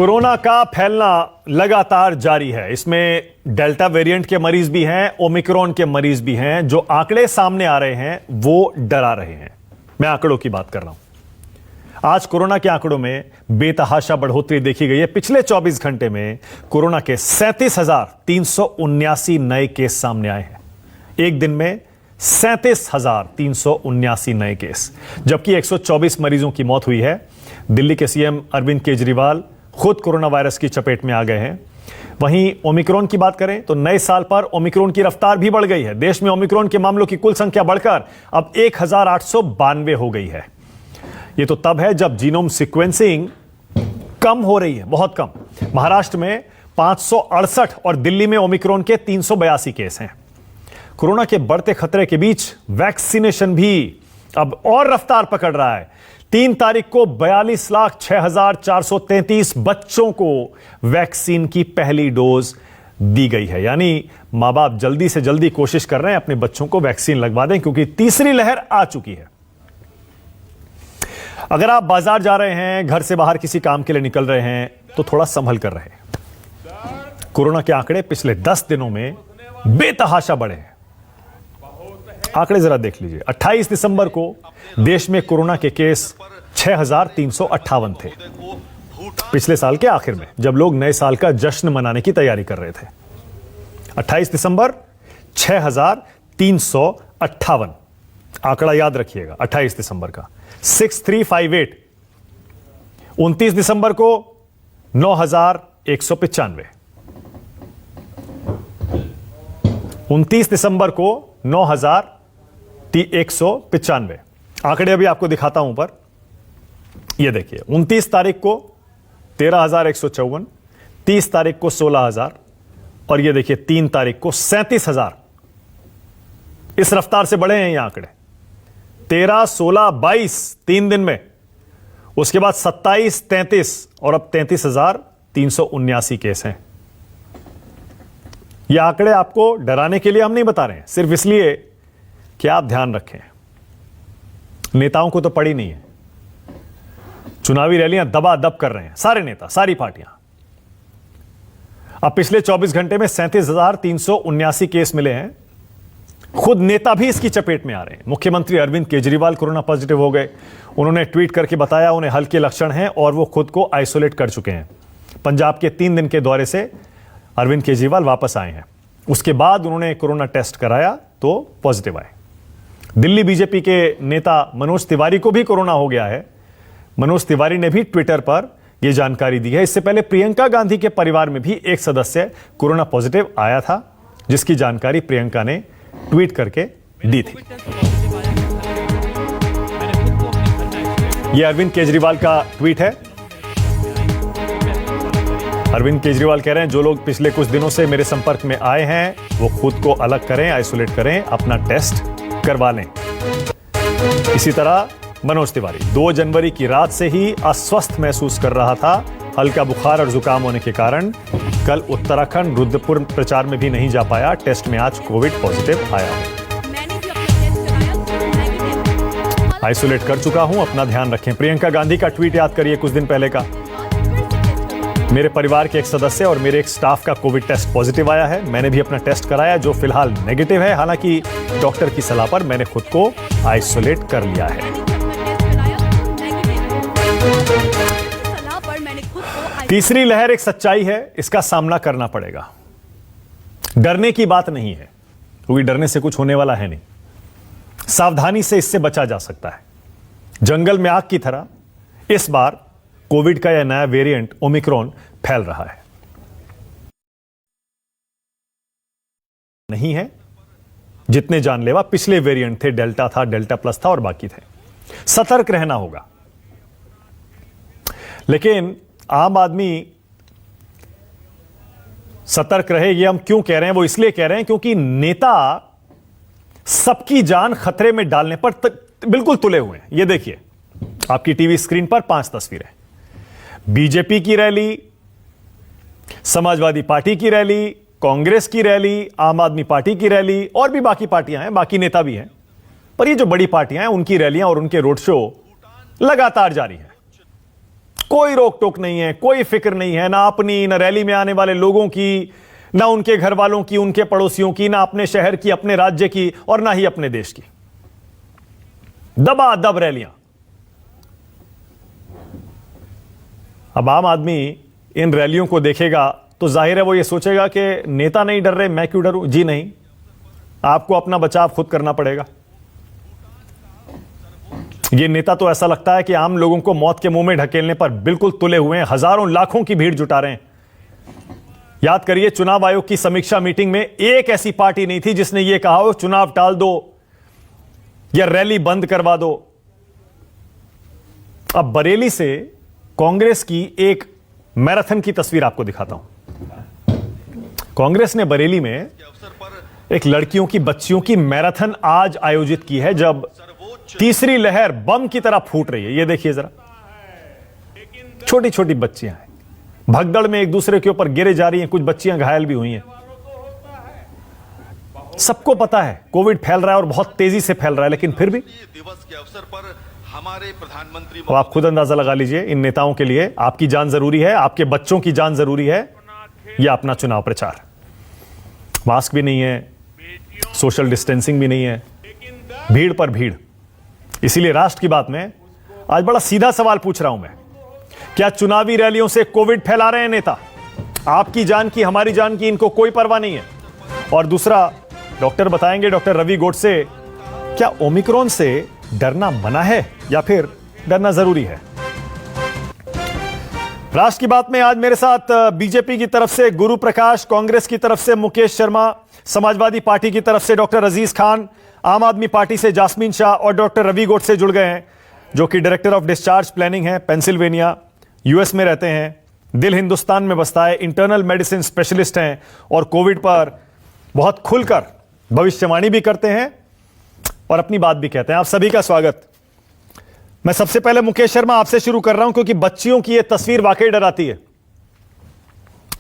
Corona का फैलना लगातार जारी है। इसमें डेल्टा वेरिएंट के मरीज भी हैं, ओमिक्रॉन के मरीज भी हैं। जो आंकड़े सामने आ रहे हैं वो डरा रहे हैं। मैं आंकड़ों की बात कर रहा हूं। आज कोरोना के आंकड़ों में बेतहाशा बढ़ोतरी देखी गई है। पिछले 24 घंटे में कोरोना के 37,379 नए केस सामने आए हैं। एक दिन में 37,379 नए केस, जबकि 124 मरीजों की मौत हुई है। दिल्ली के सीएम अरविंद केजरीवाल खुद कोरोना वायरस की चपेट में आ गए हैं। वहीं ओमिक्रॉन की बात करें तो नए साल पर ओमिक्रॉन की रफ्तार भी बढ़ गई है। देश में ओमिक्रॉन के मामलों की कुल संख्या बढ़कर अब 1892 हो गई है। यह तो तब है जब जीनोम सीक्वेंसिंग कम हो रही है, बहुत कम। महाराष्ट्र में 568 और दिल्ली में ओमिक्रॉन के 382 केस हैं। कोरोना के बढ़ते खतरे के बीच वैक्सीनेशन भी अब और रफ्तार पकड़ रहा है। 3 तारीख को 42,06,433 बच्चों को वैक्सीन की पहली डोज दी गई है। यानी मां बाप जल्दी से जल्दी कोशिश कर रहे हैं अपने बच्चों को वैक्सीन लगवा दें, क्योंकि तीसरी लहर आ चुकी है। अगर आप बाजार जा रहे हैं, घर से बाहर किसी काम के लिए निकल रहे हैं, तो थोड़ा संभल कर रहे। कोरोना के आंकड़े पिछले 10 दिनों में बेतहाशा बढ़े हैं। आंकड़े जरा देख लीजिए। 28 दिसंबर को देश में कोरोना के केस 6,358 थे। पिछले साल के आखिर में, जब लोग नए साल का जश्न मनाने की तैयारी कर रहे थे। 28 दिसंबर 6,358 आंकड़ा याद रखिएगा। 28 दिसंबर का 6358। 29 दिसंबर को 9,195। 29 दिसंबर को 9,195 आंकड़े अभी आपको दिखाता हूं ऊपर। यह देखिए, 29 तारीख को 13,154, 30 तारीख को 16,000 और यह देखिए 3 तारीख को 37,000। इस रफ्तार से बढ़े हैं ये आंकड़े। 13, 16, 22 3 दिन में। उसके बाद 27, 33 और अब 33,379 केस हैं। ये आंकड़े आपको डराने के लिए हम नहीं बता रहे हैं, सिर्फ इसलिए कि आप ध्यान रखें। नेताओं को तो पड़ी नहीं है। चुनावी रैलियां दबादब कर रहे हैं सारे नेता, सारी पार्टियां। अब पिछले 24 घंटे में 37,379 केस मिले हैं। खुद नेता भी इसकी चपेट में आ रहे हैं। मुख्यमंत्री अरविंद केजरीवाल कोरोना पॉजिटिव हो गए। उन्होंने ट्वीट करके बताया उन्हें हल्के लक्षण हैं और वो खुद को आइसोलेट कर चुके हैं। पंजाब के 3 दिन के दौरे से अरविंद केजरीवाल वापस आए हैं। उसके बाद उन्होंने कोरोना टेस्ट कराया तो पॉजिटिव आए। दिल्ली बीजेपी के नेता मनोज तिवारी को भी कोरोना हो गया है। मनोज तिवारी ने भी ट्विटर पर यह जानकारी दी है। इससे पहले प्रियंका गांधी के परिवार में भी एक सदस्य कोरोना पॉजिटिव आया था, जिसकी जानकारी प्रियंका ने ट्वीट करके दी थी। यह अरविंद केजरीवाल का ट्वीट है। अरविंद केजरीवाल कह रहे हैं जो लोग पिछले कुछ दिनों से मेरे संपर्क में आए हैं वो खुद को अलग करें, आइसोलेट करें, अपना टेस्ट करवा लें। इसी तरह मनोज तिवारी 2 जनवरी की रात से ही अस्वस्थ महसूस कर रहा था, हल्का बुखार और जुकाम होने के कारण। कल उत्तराखंड रुद्रपुर प्रचार में भी नहीं जा पाया। टेस्ट में आज कोविड पॉजिटिव आया। आइसोलेट कर चुका हूं, अपना ध्यान रखें। प्रियंका गांधी का ट्वीट याद करिए कुछ दिन पहले का। मेरे परिवार के एक सदस्य और मेरे एक स्टाफ का कोविड टेस्ट पॉजिटिव आया है। मैंने भी अपना टेस्ट कराया जो फिलहाल नेगेटिव है। हालांकि डॉक्टर की सलाह पर मैंने खुद को आइसोलेट कर लिया है। तीसरी लहर एक सच्चाई है, इसका सामना करना पड़ेगा। डरने की बात नहीं है, क्योंकि डरने से कुछ होने वाला है नहीं। सावधानी से इससे बचा जा सकता है। जंगल में आग की तरह इस बार कोविड का यह नया वेरिएंट ओमिक्रॉन फैल रहा है। नहीं है जितने जानलेवा पिछले वेरिएंट थे। डेल्टा था, डेल्टा प्लस था और बाकी थे। सतर्क रहना होगा। लेकिन आम आदमी सतर्क रहे, ये हम क्यों कह रहे हैं? वो इसलिए कह रहे हैं क्योंकि नेता सबकी जान खतरे में डालने पर बिल्कुल तुले हुए हैं। ये देखिए आपकी टीवी स्क्रीन पर 5 तस्वीरें। बीजेपी की रैली, समाजवादी पार्टी की रैली, कांग्रेस की रैली, आम आदमी पार्टी की रैली और भी बाकी पार्टियां हैं, बाकी नेता भी हैं। पर ये जो बड़ी पार्टियां हैं उनकी रैलियां और उनके रोड शो लगातार जारी हैं। कोई रोक टोक नहीं है, कोई फिक्र नहीं है, ना अपनी, ना रैली में आने वाले लोगों की, ना उनके घर वालों की, उनके पड़ोसियों की, ना अपने शहर की, अपने राज्य की, और ना ही अपने देश की। दबादब रैलियां। अब आम आदमी इन रैलियों को देखेगा तो जाहिर है वो ये सोचेगा कि नेता नहीं डर रहे, मैं क्यों डरूं? जी नहीं, आपको अपना बचाव खुद करना पड़ेगा। ये नेता तो ऐसा लगता है कि आम लोगों को मौत के मुंह में ढकेलने पर बिल्कुल तुले हुए हैं, हजारों लाखों की भीड़ जुटा रहे हैं। याद करिए, चुनाव आयोग की समीक्षा मीटिंग में एक ऐसी पार्टी नहीं थी जिसने यह कहा हो चुनाव टाल दो या रैली बंद करवा दो। अब बरेली से कांग्रेस की एक मैराथन की तस्वीर आपको दिखाता हूं। कांग्रेस ने बरेली में एक लड़कियों की, बच्चियों की मैराथन आज आयोजित की है, जब तीसरी लहर बम की तरह फूट रही है। ये देखिए जरा, छोटी छोटी बच्चियां हैं, भगदड़ में एक दूसरे के ऊपर गिरे जा रही हैं, कुछ बच्चियां घायल भी हुई हैं। सबको पता है कोविड फैल रहा है और बहुत तेजी से फैल रहा है, लेकिन फिर भी दिवस के अवसर पर हमारे प्रधानमंत्री, तो आप खुद अंदाजा लगा लीजिए, इन नेताओं के लिए आपकी जान जरूरी है, आपके बच्चों की जान जरूरी है, या अपना चुनाव प्रचार। मास्क भी नहीं है, सोशल डिस्टेंसिंग भी नहीं है, भीड़ पर भीड़। इसीलिए राष्ट्र की बात में आज बड़ा सीधा सवाल पूछ रहा हूं मैं, क्या चुनावी रैलियों से कोविड फैला रहे हैं नेता? आपकी जान की, हमारी जान की इनको कोई परवाह नहीं है। और दूसरा, डॉक्टर बताएंगे, डॉक्टर रवि गोडसे, क्या ओमिक्रॉन से डरना मना है या फिर डरना जरूरी है? राष्ट्र की बात में आज मेरे साथ बीजेपी की तरफ से गुरु प्रकाश, कांग्रेस की तरफ से मुकेश शर्मा, समाजवादी पार्टी की तरफ से डॉक्टर अजीज खान, आम आदमी पार्टी से जास्मीन शाह और डॉक्टर रवि गोडसे जुड़ गए हैं, जो कि डायरेक्टर ऑफ डिस्चार्ज प्लानिंग है, पेंसिल्वेनिया, यूएस में रहते हैं, दिल हिंदुस्तान में बसता है, इंटरनल मेडिसिन स्पेशलिस्ट हैं और कोविड पर बहुत खुलकर भविष्यवाणी भी करते हैं और अपनी बात भी कहते हैं। आप सभी का स्वागत। मैं सबसे पहले मुकेश शर्मा आपसे शुरू कर रहा हूं, क्योंकि बच्चियों की यह तस्वीर वाकई डराती है।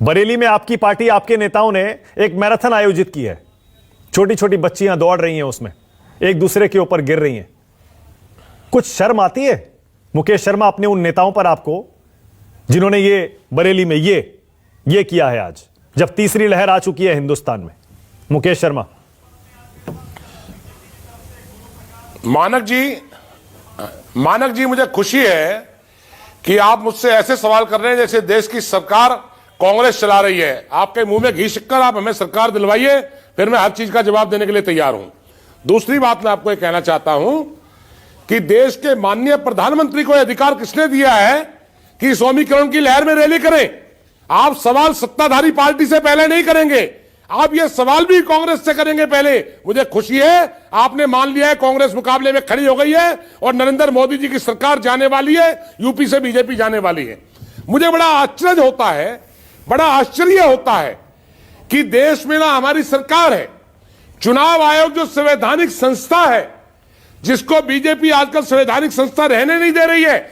बरेली में आपकी पार्टी, आपके नेताओं ने एक मैराथन आयोजित की है, छोटी छोटी बच्चियां दौड़ रही हैं, उसमें एक दूसरे के ऊपर गिर रही हैं। कुछ शर्म आती है मुकेश शर्मा अपने उन नेताओं पर, आपको, जिन्होंने ये बरेली में ये किया है आज, जब तीसरी लहर आ चुकी है हिंदुस्तान में? मुकेश शर्मा। मानक जी, मुझे खुशी है कि आप मुझसे ऐसे सवाल कर रहे हैं जैसे देश की सरकार कांग्रेस चला रही है। आपके मुंह में घी शिक्कर, आप हमें सरकार दिलवाइए, फिर मैं हर चीज का जवाब देने के लिए तैयार हूं। दूसरी बात मैं आपको ये कहना चाहता हूं कि देश के माननीय प्रधानमंत्री को अधिकार किसने दिया है कि इस ओमिक्रॉन की लहर में रैली करें? आप सवाल सत्ताधारी पार्टी से पहले नहीं करेंगे, आप ये सवाल भी कांग्रेस से करेंगे पहले। मुझे खुशी है आपने मान लिया है कांग्रेस मुकाबले में खड़ी हो गई है और नरेंद्र मोदी जी की सरकार जाने वाली है, यूपी से बीजेपी जाने वाली है। मुझे बड़ा आश्चर्य होता है कि देश में ना हमारी सरकार है, चुनाव आयोग जो संवैधानिक संस्था है, जिसको बीजेपी आजकल संवैधानिक संस्था रहने नहीं दे रही है।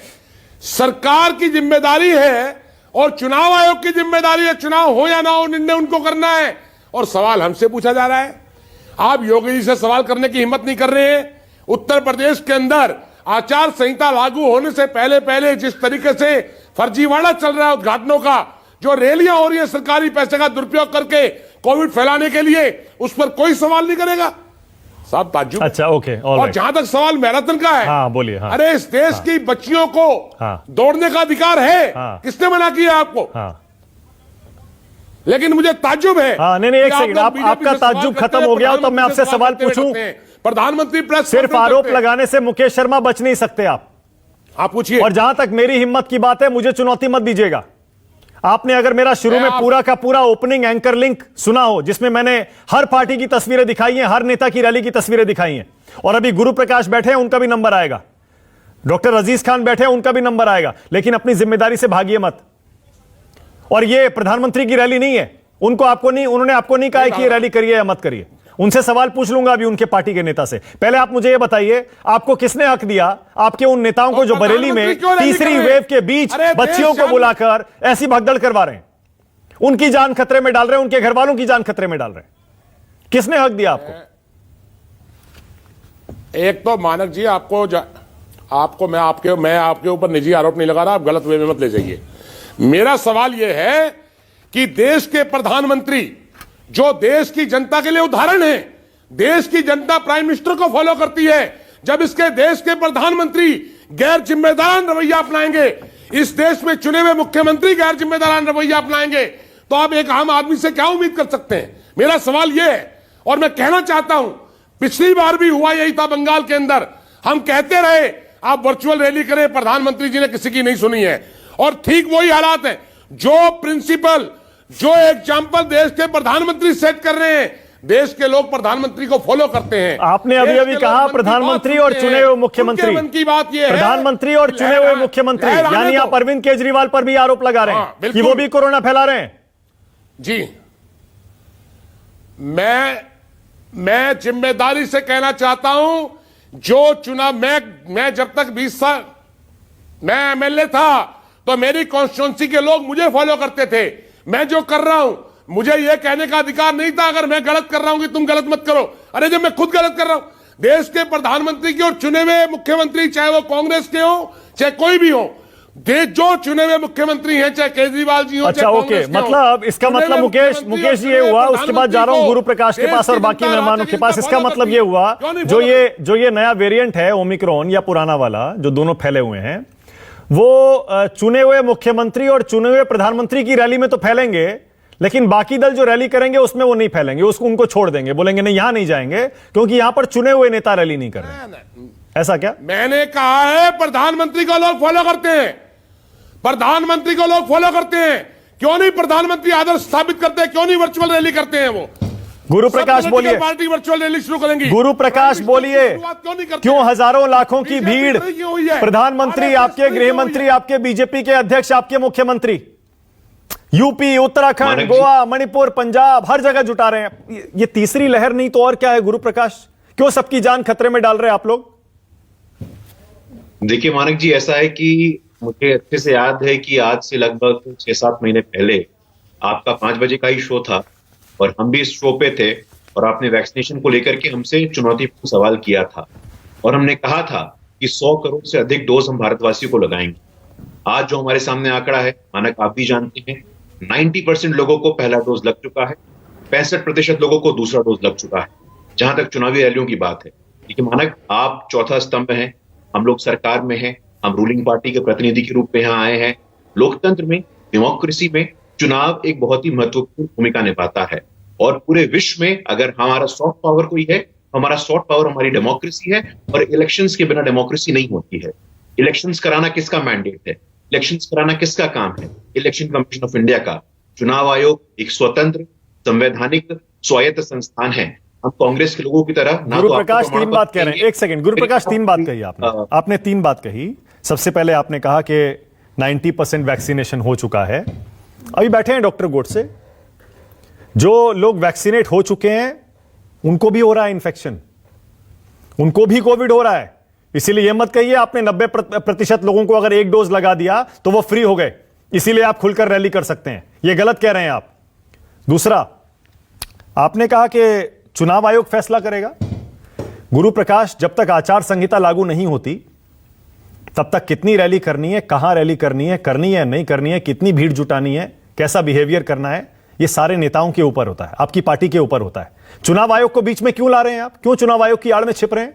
सरकार की जिम्मेदारी है और चुनाव आयोग की जिम्मेदारी है, चुनाव हो या ना हो निर्णय उनको करना है, और सवाल हमसे पूछा जा रहा है। आप योगी जी से सवाल करने की हिम्मत नहीं कर रहे हैं। उत्तर प्रदेश के अंदर आचार संहिता लागू होने से पहले जिस तरीके से फर्जीवाड़ा चल रहा है उद्घाटनों का, जो रैलियां हो रही है सरकारी पैसे का दुरुपयोग करके कोविड फैलाने के लिए, उस पर कोई सवाल नहीं करेगा। साहब ताज्जुब। अच्छा, ओके, और जहां तक सवाल मैराथन का है, हाँ बोलिए। हाँ। अरे इस देश की बच्चियों को दौड़ने का अधिकार है, किसने मना किया आपको? लेकिन मुझे ताज्जुब है। नहीं, एक सेकंड, आपका ताज्जुब खत्म हो गया, तो मैं आपसे सवाल पूछूं। प्रधानमंत्री प्रेस सिर्फ आरोप लगाने से मुकेश शर्मा बच नहीं सकते आप पूछिए। और जहां तक मेरी हिम्मत की बात है, मुझे चुनौती मत दीजिएगा। आपने अगर मेरा शुरू में पूरा का पूरा ओपनिंग एंकर लिंक सुना हो, जिसमें मैंने हर पार्टी की तस्वीरें दिखाई हैं, हर नेता की रैली की तस्वीरें दिखाई हैं, और अभी गुरु प्रकाश बैठे हैं, उनका भी नंबर आएगा, डॉक्टर अजीज खान बैठे हैं, उनका भी नंबर आएगा, लेकिन अपनी जिम्मेदारी से भागिए मत। और ये प्रधानमंत्री की रैली नहीं है, उन्होंने आपको नहीं कहा कि ये रैली करिए या मत करिए। उनसे सवाल पूछ लूंगा अभी उनके पार्टी के नेता से। पहले आप मुझे ये बताइए, आपको किसने हक दिया, आपके उन नेताओं को जो बरेली में तीसरी वेव के बीच बच्चियों को बुलाकर ऐसी भगदड़ करवा रहे हैं, उनकी जान खतरे में डाल रहे हैं, उनके घर वालों की जान खतरे में डाल रहे हैं? किसने हक दिया आपको? एक तो मानक जी, आपको मैं आपके ऊपर निजी आरोप नहीं लगा रहा, आप गलत वे में मत ले जाइए। मेरा सवाल यह है कि देश के प्रधानमंत्री जो देश की जनता के लिए उदाहरण है, देश की जनता प्राइम मिनिस्टर को फॉलो करती है, जब इसके देश के प्रधानमंत्री गैर जिम्मेदार रवैया अपनाएंगे, इस देश में चुने हुए मुख्यमंत्री गैर जिम्मेदार रवैया अपनाएंगे, तो आप एक आम आदमी से क्या उम्मीद कर सकते हैं? मेरा सवाल यह है। और मैं कहना चाहता हूं, पिछली बार भी हुआ यही था बंगाल के अंदर, हम कहते रहे आप वर्चुअल रैली करें, प्रधानमंत्री जी ने किसी की नहीं सुनी है। और ठीक वही हालात है, जो प्रिंसिपल, जो एग्जाम्पल देश के प्रधानमंत्री सेट कर रहे हैं, देश के लोग प्रधानमंत्री को फॉलो करते हैं। आपने अभी अभी कहा प्रधानमंत्री और चुने हुए मुख्यमंत्री, मन की बात यह है, प्रधानमंत्री और चुने हुए मुख्यमंत्री, यानी आप अरविंद केजरीवाल पर भी आरोप लगा रहे हैं कि वो भी कोरोना फैला रहे हैं। जी, मैं जिम्मेदारी से कहना चाहता हूं, जो चुनाव मैं जब तक 20 साल मैं एमएलए था तो मेरी कॉन्स्टिट्यूंसी के लोग मुझे फॉलो करते थे। मैं जो कर रहा हूं, मुझे यह कहने का अधिकार नहीं था अगर मैं गलत कर रहा हूं कि तुम गलत मत करो। अरे जब मैं खुद गलत कर रहा हूं, देश के प्रधानमंत्री की और चुने हुए मुख्यमंत्री, चाहे वो कांग्रेस के हो चाहे कोई भी हो, जो चुने हुए मुख्यमंत्री हैं, चाहे केजरीवाल जी हो, अच्छा, ओके, मतलब इसका मतलब मुकेश जी, ये हुआ, उसके बाद जा रहा हूं गुरु प्रकाश के पास और बाकी मेहमानों के पास। इसका मतलब ये हुआ, जो ये नया वेरिएंट है ओमिक्रॉन या पुराना वाला, जो दोनों फैले हुए हैं, वो चुने हुए मुख्यमंत्री और चुने हुए प्रधानमंत्री की रैली में तो फैलेंगे, लेकिन बाकी दल जो रैली करेंगे उसमें वो नहीं फैलेंगे, उनको छोड़ देंगे, बोलेंगे नहीं यहां नहीं जाएंगे क्योंकि यहां पर चुने हुए नेता रैली नहीं कर रहे। ऐसा क्या? मैंने कहा है प्रधानमंत्री को लोग फॉलो करते हैं, प्रधानमंत्री को लोग फॉलो करते हैं। क्यों नहीं प्रधानमंत्री आदर्श स्थापित करते हैं? क्यों नहीं वर्चुअल रैली करते हैं? वो गुरु प्रकाश बोलिए, पार्टी वर्चुअल रैली शुरू करेंगी। गुरु प्रकाश बोलिए, क्यों हजारों लाखों की भीड़? प्रधानमंत्री आपके, गृह मंत्री आपके, बीजेपी के अध्यक्ष आपके, मुख्यमंत्री यूपी, उत्तराखंड, गोवा, मणिपुर, पंजाब, हर जगह जुटा रहे हैं। ये तीसरी लहर नहीं तो और क्या है गुरु प्रकाश? क्यों सबकी जान खतरे में डाल रहे हैं आप लोग? देखिए मानक जी, ऐसा है कि मुझे अच्छे से याद है कि आज से लगभग 6-7 महीने पहले आपका 5 बजे का ही शो था और हम भी इस शो पे थे और आपने वैक्सीनेशन को लेकर के हमसे चुनौतीपूर्ण सवाल किया था और हमने कहा था कि 100 करोड़ से अधिक डोज हम भारतवासियों को लगाएंगे। आज जो हमारे सामने आंकड़ा है, मानक आप भी जानते हैं, 90% लोगों को पहला डोज लग चुका है, 65% लोगों को दूसरा डोज लग चुका है, जहां तक चुनावी रैलियों की बात है। देखिए मानक, आप चौथा स्तंभ हैं, हम लोग सरकार में हैं, हम रूलिंग पार्टी के प्रतिनिधि के रूप में यहाँ आए हैं। लोकतंत्र में, डेमोक्रेसी में चुनाव एक बहुत ही महत्वपूर्ण भूमिका निभाता है और पूरे विश्व में अगर हमारा सॉफ्ट पावर कोई है, हमारा सॉफ्ट पावर हमारी डेमोक्रेसी है और इलेक्शंस के बिना डेमोक्रेसी नहीं होती है। इलेक्शंस कराना किसका मैंडेट है? इलेक्शंस कराना किसका काम है? इलेक्शन कमीशन ऑफ इंडिया का। चुनाव आयोग एक स्वतंत्र, संवैधानिक, स्वायत्त संस्थान है। हम कांग्रेस के लोगों की तरह ना। गुरु प्रकाश 3 बात कह रहे हैं, एक सेकंड, गुरु प्रकाश 3 बात कही आपने 3 बात कही। सबसे पहले आपने कहा कि 90% वैक्सीनेशन हो चुका है। अभी बैठे हैं डॉक्टर गोडसे, जो लोग वैक्सीनेट हो चुके हैं उनको भी हो रहा है इन्फेक्शन, उनको भी कोविड हो रहा है। इसीलिए यह मत कहिए आपने 90% लोगों को अगर 1 डोज लगा दिया तो वो फ्री हो गए, इसीलिए आप खुलकर रैली कर सकते हैं। यह गलत कह रहे हैं आप। दूसरा, आपने कहा कि चुनाव आयोग फैसला करेगा। गुरु प्रकाश, जब तक आचार संहिता लागू नहीं होती तब तक कितनी रैली करनी है, कहां रैली करनी है नहीं करनी है, कितनी भीड़ जुटानी है, कैसा बिहेवियर करना है, यह सारे नेताओं के ऊपर होता है, आपकी पार्टी के ऊपर होता है। चुनाव आयोग को बीच में क्यों ला रहे हैं आप? क्यों चुनाव आयोग की आड़ में छिप रहे हैं?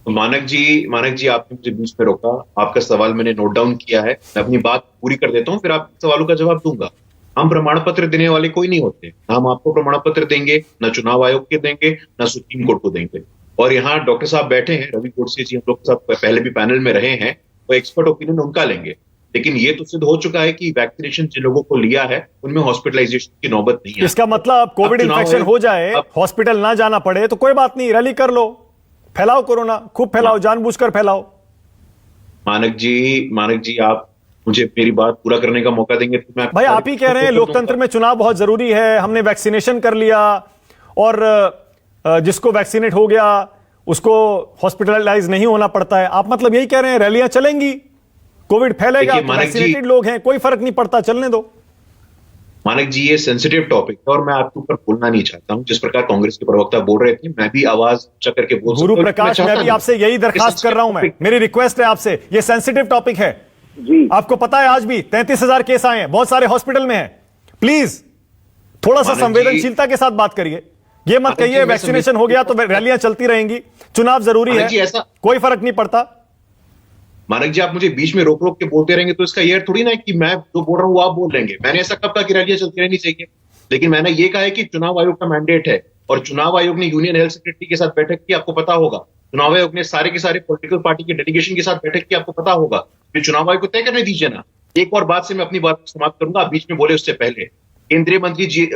मानक जी आपने मुझे बीच में रोका। आपका सवाल मैंने नोट डाउन किया है, मैं अपनी बात पूरी कर देता हूं, फिर आप सवालों का जवाब दूंगा। हम प्रमाण पत्र देने वाले कोई नहीं होते, ना हम आपको प्रमाण पत्र देंगे, ना चुनाव आयोग के देंगे, ना सुप्रीम कोर्ट को देंगे। और यहाँ डॉक्टर साहब बैठे हैं, रवि गोडसे जी, हम लोग के साथ पहले भी पैनल में रहे हैं, वो एक्सपर्ट ओपिनियन उनका लेंगे। लेकिन ये तो सिद्ध हो चुका है कि वैक्सीनेशन जिन लोगों को लिया है उनमें हॉस्पिटलाइजेशन की नौबत नहीं है। इसका मतलब कोविड इन्फेक्शन हो जाए, हॉस्पिटल ना जाना पड़े तो कोई बात नहीं, रैली कर लो, फैलाओ कोरोना, खूब फैलाओ, जानबूझकर फैलाओ। मानक जी आप मुझे मेरी बात पूरा करने का मौका देंगे तो मैं। भाई आप ही कह रहे हैं लोकतंत्र में चुनाव बहुत जरूरी है, हमने वैक्सीनेशन कर लिया और जिसको वैक्सीनेट हो गया उसको हॉस्पिटलाइज नहीं होना पड़ता है। आप मतलब यही कह रहे हैं रैलियां चलेंगी, कोविड फैलेगा, वैक्सीनेटेड लोग हैं, कोई फर्क नहीं पड़ता, चलने दो। मानक जी, ये सेंसिटिव टॉपिक है और मैं आपके ऊपर बोलना नहीं चाहता हूं। जिस प्रकार कांग्रेस के प्रवक्ता बोल रहे थे, मैं भी आवाज ऊंचा करके बोल सकता हूं। गुरु प्रकाश, मैं भी आपसे यही दरखास्त कर रहा हूं। मेरी रिक्वेस्ट है आपसे, ये सेंसिटिव टॉपिक है जी। आपको पता है आज भी 33,000 केस आए हैं, बहुत सारे हॉस्पिटल में हैं। प्लीज थोड़ा सा मानक जी- संवेदनशीलता के साथ बात करिए। ये मत कहिए मैं वैक्सीनेशन हो गया तो रैलियां चलती रहेंगी, चुनाव जरूरी मानक जी, है, ऐसा- कोई फर्क नहीं पड़ता। मानक जी, आप मुझे बीच में रोक रोक के बोलते रहेंगे तो इसका ये अर्थ थोड़ी ना है कि मैं जो बोल रहा हूं वो आप बोल लेंगे। मैंने ऐसा कब कहा कि रैलियां चलती रहनी चाहिए? लेकिन मैंने ये कहा है कि चुनाव आयोग का मैंडेट है और चुनाव आयोग ने यूनियन हेल्थ सेक्रेटरी के साथ बैठक की, आपको पता होगा। चुनाव आयोग ने सारे के सारे पॉलिटिकल पार्टी के डेलीगेशन के साथ बैठक की, आपको पता होगा। फिर चुनाव आयोग को तय करने दीजिए ना। एक और बात से मैं अपनी बात समाप्त करूंगा, आप बीच में बोले उससे पहले। केंद्रीय मंत्री जी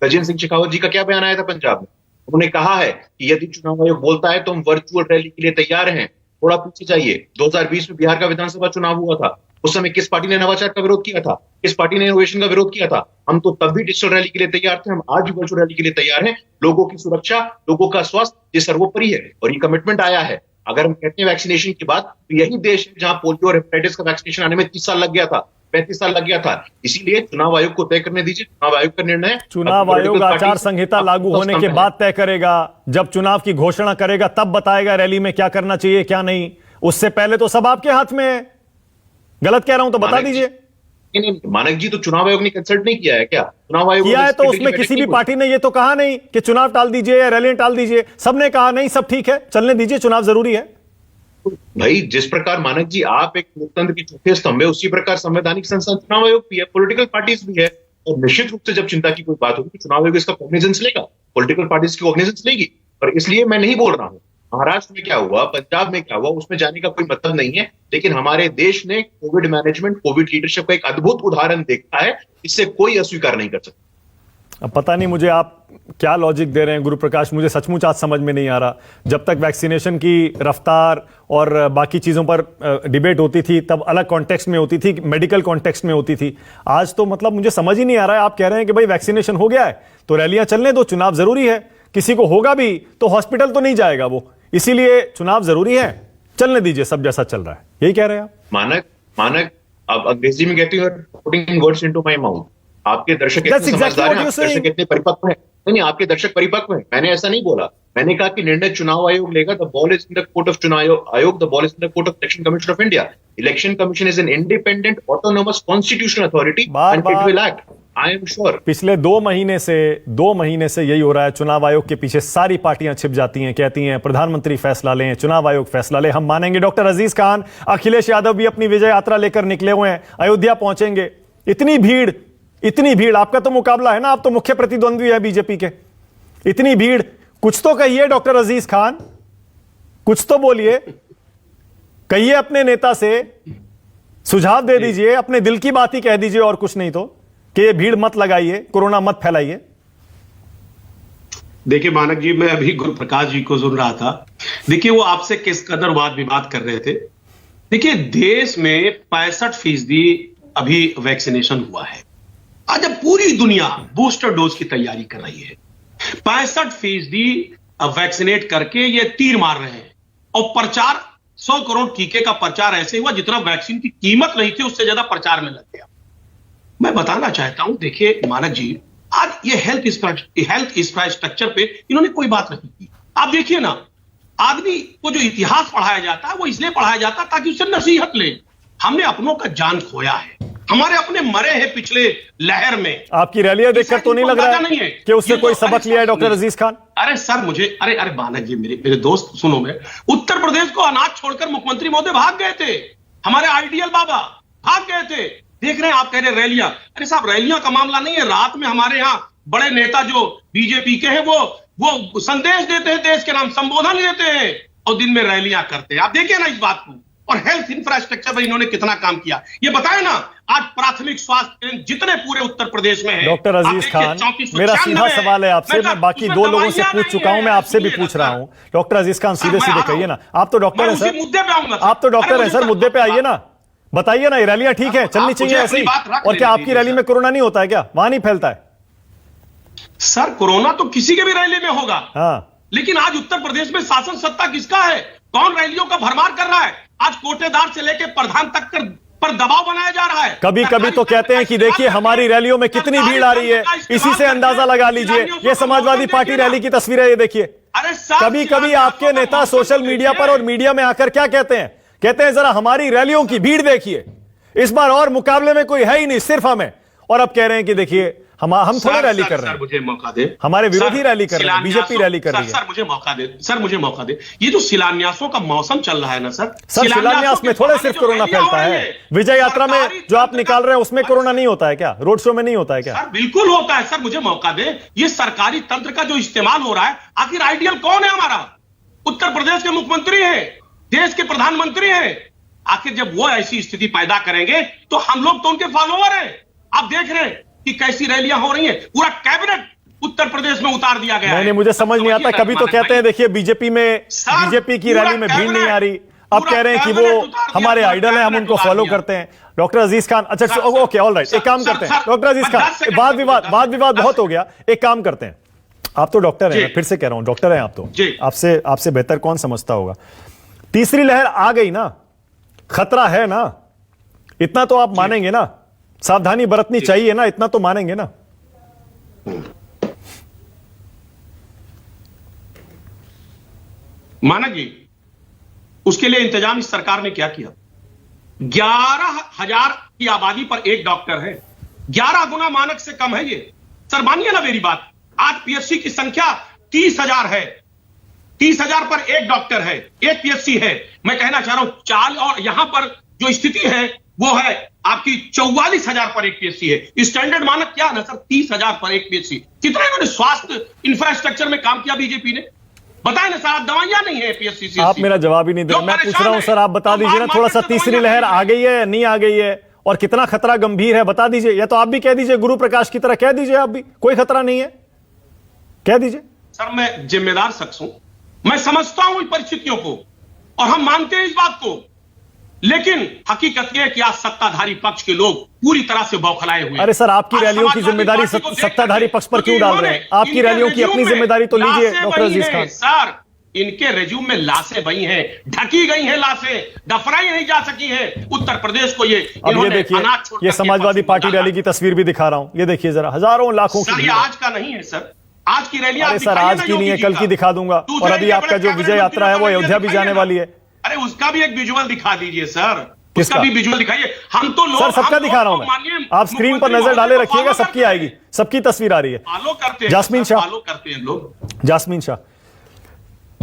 गजेंद्र सिंह शेखावत जी का क्या बयान आया था पंजाब में? उन्होंने कहा है कि यदि चुनाव आयोग बोलता है तो हम वर्चुअल रैली के लिए तैयार हैं। थोड़ा पीछे जाइए, 2020 में बिहार का विधानसभा चुनाव हुआ था। उस समय किस पार्टी ने नवाचार का विरोध किया था? किस पार्टी ने इनोवेशन का विरोध किया था? हम तो तब भी डिजिटल रैली के लिए तैयार थे, हम आज भी वर्चुअल रैली के लिए तैयार हैं। लोगों की सुरक्षा, लोगों का स्वास्थ्य, ये सर्वोपरि है और ये कमिटमेंट आया है। अगर हम कहते हैं वैक्सीनेशन की बात, तो यही देश है जहां पोलियो और हेपेटाइटिस का वैक्सीनेशन आने में 30 साल लग गया था, 35 साल लग गया था। इसीलिए चुनाव आयोग को तय करने दीजिए, चुनाव आयोग का निर्णय। चुनाव आयोग आचार संहिता लागू होने के बाद तय करेगा, जब चुनाव की घोषणा करेगा तब बताएगा रैली में क्या करना चाहिए क्या नहीं। उससे पहले तो सब आपके हाथ में है। गलत कह रहा हूं तो बता दीजिए। नहीं, मानक जी, तो चुनाव आयोग ने कंसल्ट नहीं किया है क्या? चुनाव आयोग किया है तो उसमें किसी भी पार्टी ने ये तो कहा नहीं कि चुनाव टाल दीजिए या रैली टाल दीजिए। सबने कहा नहीं सब ठीक है, चलने दीजिए, चुनाव जरूरी है। भाई, जिस प्रकार मानक जी आप एक लोकतंत्र के चौथे स्तंभ है, उसी प्रकार संवैधानिक संस्थान चुनाव आयोग भी है, पॉलिटिकल पार्टीज भी है। और निश्चित रूप से जब चिंता की कोई बात होगी तो चुनाव आयोग इसका कॉग्निजेंस लेगा, पॉलिटिकल पार्टीज की कॉग्निजेंस लेगी। और इसलिए मैं नहीं बोल रहा हूं महाराष्ट्र में क्या हुआ, पंजाब में क्या हुआ, उसमें जाने का कोई मतलब नहीं है। लेकिन हमारे देश ने कोविड मैनेजमेंट, कोविड लीडरशिप का एक अद्भुत उदाहरण देखा है, इससे कोई अस्वीकार नहीं कर सकता। अब पता नहीं मुझे आप क्या लॉजिक दे रहे हैं गुरु प्रकाश, मुझे सचमुच आज समझ में नहीं आ रहा। जब तक वैक्सीनेशन की रफ्तार और बाकी चीज़ों पर डिबेट होती थी तब अलग कॉन्टेक्स्ट में होती थी, मेडिकल कॉन्टेक्स्ट में होती थी। आज तो मतलब मुझे समझ ही नहीं आ रहा है। आप कह रहे हैं कि भाई वैक्सीनेशन हो गया है तो रैलियां चलने दो, चुनाव जरूरी है। किसी को होगा भी तो हॉस्पिटल तो नहीं जाएगा वो, इसीलिए चुनाव जरूरी है, चलने दीजिए सब जैसा चल रहा है। यही कह रहे हैं आप? मानक अब अंग्रेजी में कहते हैं putting words into my mouth. आपके दर्शक इतने समझदार हैं, आपके दर्शक इतने परिपक्व हैं। नहीं, आपके दर्शक परिपक्व हैं। मैंने ऐसा नहीं बोला। मैंने कहा कि निर्णय चुनाव आयोग लेगा। The ball is in the court of चुनाव आयोग, the ball is in the court of election commission of India. Election commission is an independent autonomous constitutional authority and it will act, I am sure. पिछले 2 महीने से यही हो रहा है। चुनाव आयोग के पीछे सारी पार्टियां छिप जाती हैं, कहती हैं प्रधानमंत्री फैसला लें, चुनाव आयोग फैसला ले। हम मानेंगे डॉक्टर अजीज खान, अखिलेश यादव भी अपनी विजय यात्रा लेकर निकले हुए हैं, अयोध्या पहुंचेंगे। इतनी भीड़, आपका तो मुकाबला है ना, आप तो मुख्य प्रतिद्वंद्वी है बीजेपी के। इतनी भीड़, कुछ तो कहिए डॉक्टर अजीज खान, कुछ तो बोलिए, कहिए अपने नेता से, सुझाव दे दीजिए, अपने दिल की बात ही कह दीजिए और कुछ नहीं तो, कि ये भीड़ मत लगाइए, कोरोना मत फैलाइए। देखिए मानक जी, मैं अभी गुरु प्रकाश जी को सुन रहा था। देखिए वो आपसे किस कदर वाद विवाद कर रहे थे। देखिए देश में 65% अभी वैक्सीनेशन हुआ है। आज अब पूरी दुनिया बूस्टर डोज की तैयारी कर रही है। 65% वैक्सीनेट करके ये तीर मार रहे हैं। और प्रचार 100 करोड़ टीके का प्रचार ऐसे हुआ जितना वैक्सीन की कीमत नहीं थी उससे ज्यादा प्रचार में लग गया। मैं बताना चाहता हूं, देखिए मानक जी, आज ये हेल्थ इंफ्रास्ट्रक्चर पे इन्होंने कोई बात नहीं की। आप देखिए ना, आदमी को जो इतिहास पढ़ाया जाता है वो इसलिए पढ़ाया जाता है ताकि उससे नसीहत ले। हमने अपनों का जान खोया है, हमारे अपने मरे हैं पिछले लहर में। आपकी रैलियां देखकर तो नहीं लग रहा है कि उससे कोई सबक लिया है डॉक्टर अजीज खान? अरे सर मुझे अरे मानक जी, मेरे दोस्त सुनो, मैं उत्तर प्रदेश को अनाज छोड़कर मुख्यमंत्री महोदय भाग गए थे। हमारे आईडीएल बाबा भाग गए थे। देख रहे हैं आप कह रहे रैलियां। अरे साहब रैलियां का मामला नहीं है। रात में हमारे यहाँ बड़े नेता जो बीजेपी के हैं वो संदेश देते हैं, देश के नाम संबोधन देते हैं और दिन में रैलियां करते हैं। आप देखिए ना इस बात को। और हेल्थ इंफ्रास्ट्रक्चर पर इन्होंने कितना काम किया ये बताए ना। आज प्राथमिक स्वास्थ्य केंद्र जितने पूरे उत्तर प्रदेश में है। डॉक्टर अजीज खान, मेरा सीधा सवाल है आपसे, मैं बाकी 2 लोगों से पूछ चुका हूं, मैं आपसे भी पूछ रहा हूं। डॉक्टर अजीज खान सीधे कहिए ना, आप तो डॉक्टर हैं सर, मुद्दे पे आऊंगा। आप तो डॉक्टर हैं सर, मुद्दे पे आइए ना, बताइए ना। ये रैलियां ठीक है, चलनी चाहिए ऐसे ही। और क्या आपकी रैली में कोरोना नहीं होता है क्या? वहां नहीं फैलता है? सर कोरोना तो किसी के भी रैली में होगा। हाँ, लेकिन आज उत्तर प्रदेश में शासन सत्ता किसका है? कौन रैलियों का भरमार कर रहा है? आज कोटेदार से लेकर प्रधान तक कर पर दबाव बनाया जा रहा है। कभी कभी तो कहते हैं कि देखिए हमारी रैलियों में कितनी भीड़ आ रही है, इसी से अंदाजा लगा लीजिए। ये समाजवादी पार्टी रैली की तस्वीर है, ये देखिए। कभी कभी आपके नेता सोशल मीडिया पर और मीडिया में आकर क्या कहते हैं? कहते हैं जरा हमारी रैलियों की भीड़ देखिए, इस बार और मुकाबले में कोई है ही नहीं, सिर्फ हमें। और अब कह रहे हैं कि देखिए हम थोड़ी रैली कर रहे हैं, मुझे मौका दे, हमारे विरोधी रैली कर रहे हैं, बीजेपी रैली कर रही है। सर मुझे मौका दे, सर मुझे मौका दे। ये जो शिलान्यासों का मौसम चल रहा है ना सर, शिलान्यास में थोड़े सिर्फ कोरोना फैलता है। विजय यात्रा में जो आप निकाल रहे हैं उसमें कोरोना नहीं होता है क्या? रोड शो में नहीं होता है क्या? सर बिल्कुल होता है सर, मुझे मौका दे। ये सरकारी तंत्र का जो इस्तेमाल हो रहा है, आखिर आइडियल कौन है हमारा? उत्तर प्रदेश के मुख्यमंत्री है, देश के प्रधानमंत्री है। आखिर जब वो ऐसी स्थिति पैदा करेंगे तो हम लोग तो उनके फॉलोअर हैं। आप देख रहे हैं कि कैसी रैलियां हो रही हैं, पूरा कैबिनेट उत्तर प्रदेश में उतार दिया गया है। नहीं, मुझे समझ नहीं आता। कभी तो कहते हैं देखिए बीजेपी की रैली में भीड़ नहीं आ रही, अब कह रहे हैं कि वो हमारे आइडल हैं, हम उनको फॉलो करते हैं। डॉक्टर अजीज खान, अच्छा ओके ऑल राइट, एक काम करते हैं डॉक्टर अजीज खान, वाद विवाद बहुत हो गया, एक काम करते हैं। आप तो डॉक्टर हैं, फिर से कह रहा हूं डॉक्टर हैं आप तो, आपसे बेहतर कौन समझता होगा। तीसरी लहर आ गई ना, खतरा है ना, इतना तो आप मानेंगे ना, सावधानी बरतनी चाहिए ना, इतना तो मानेंगे ना। मानक जी, उसके लिए इंतजाम इस सरकार ने क्या किया? 11,000 की आबादी पर एक डॉक्टर है, 11 गुना मानक से कम है ये। सर मानिए ना मेरी बात, आज पीएचसी की संख्या 30,000 है, 30,000 पर एक डॉक्टर है, एक पीएचसी है। मैं कहना चाह रहा हूं चाल, और यहां पर जो स्थिति है वो है आपकी 44,000 पर एक पीएचसी है। स्टैंडर्ड मानक क्या है ना सर, 30,000 पर एक पीएचसी। कितना इन्होंने स्वास्थ्य इंफ्रास्ट्रक्चर में काम किया बीजेपी ने? बताए ना सर, दवाइयां नहीं है पीएचसी। आप मेरा जवाब ही नहीं दे रहे, मैं पूछ रहा हूं सर, आप बता दीजिए ना थोड़ा सा, तीसरी लहर आ गई है नहीं आ गई है, और कितना खतरा गंभीर है बता दीजिए। या तो आप भी कह दीजिए, गुरु प्रकाश की तरह कह दीजिए, आप भी कोई खतरा नहीं है कह दीजिए। सर मैं जिम्मेदार शख्स हूं, मैं समझता हूं इन परिस्थितियों को और हम मानते हैं इस बात को, लेकिन हकीकत यह है कि आज सत्ताधारी पक्ष के लोग पूरी तरह से बौखलाए हुए। अरे सर, आपकी रैलियों की जिम्मेदारी सत्ताधारी पक्ष पर क्यों डाल रहे हैं? आपकी रैलियों की अपनी जिम्मेदारी तो लीजिए डॉक्टर अजीज खान। सर इनके रेज्यूम में लाशें बही हैं, ढकी गई हैं लाशें, दफनाई नहीं जा सकी हैं। उत्तर प्रदेश को ये देखिए, ये समाजवादी पार्टी रैली की तस्वीर भी दिखा रहा हूं, ये देखिए जरा, हजारों लाखों की। ये आज का नहीं है सर, आज की रैली अरे सर आज की नहीं है, कल की दिखा दूंगा। और अभी आपका जो विजय यात्रा है वो अयोध्या भी जाने वाली है। अरे उसका भी एक विजुअल दिखा दीजिए सर, उसका भी विजुअल दिखाइए। हम तो लोग सर सबका दिखा रहा हूं मैं, आप स्क्रीन पर नजर डाले रखिएगा, सबकी आएगी, सबकी तस्वीर आ रही है। फॉलो करते हैं जास्मीन शाह, फॉलो करते हैं लोग।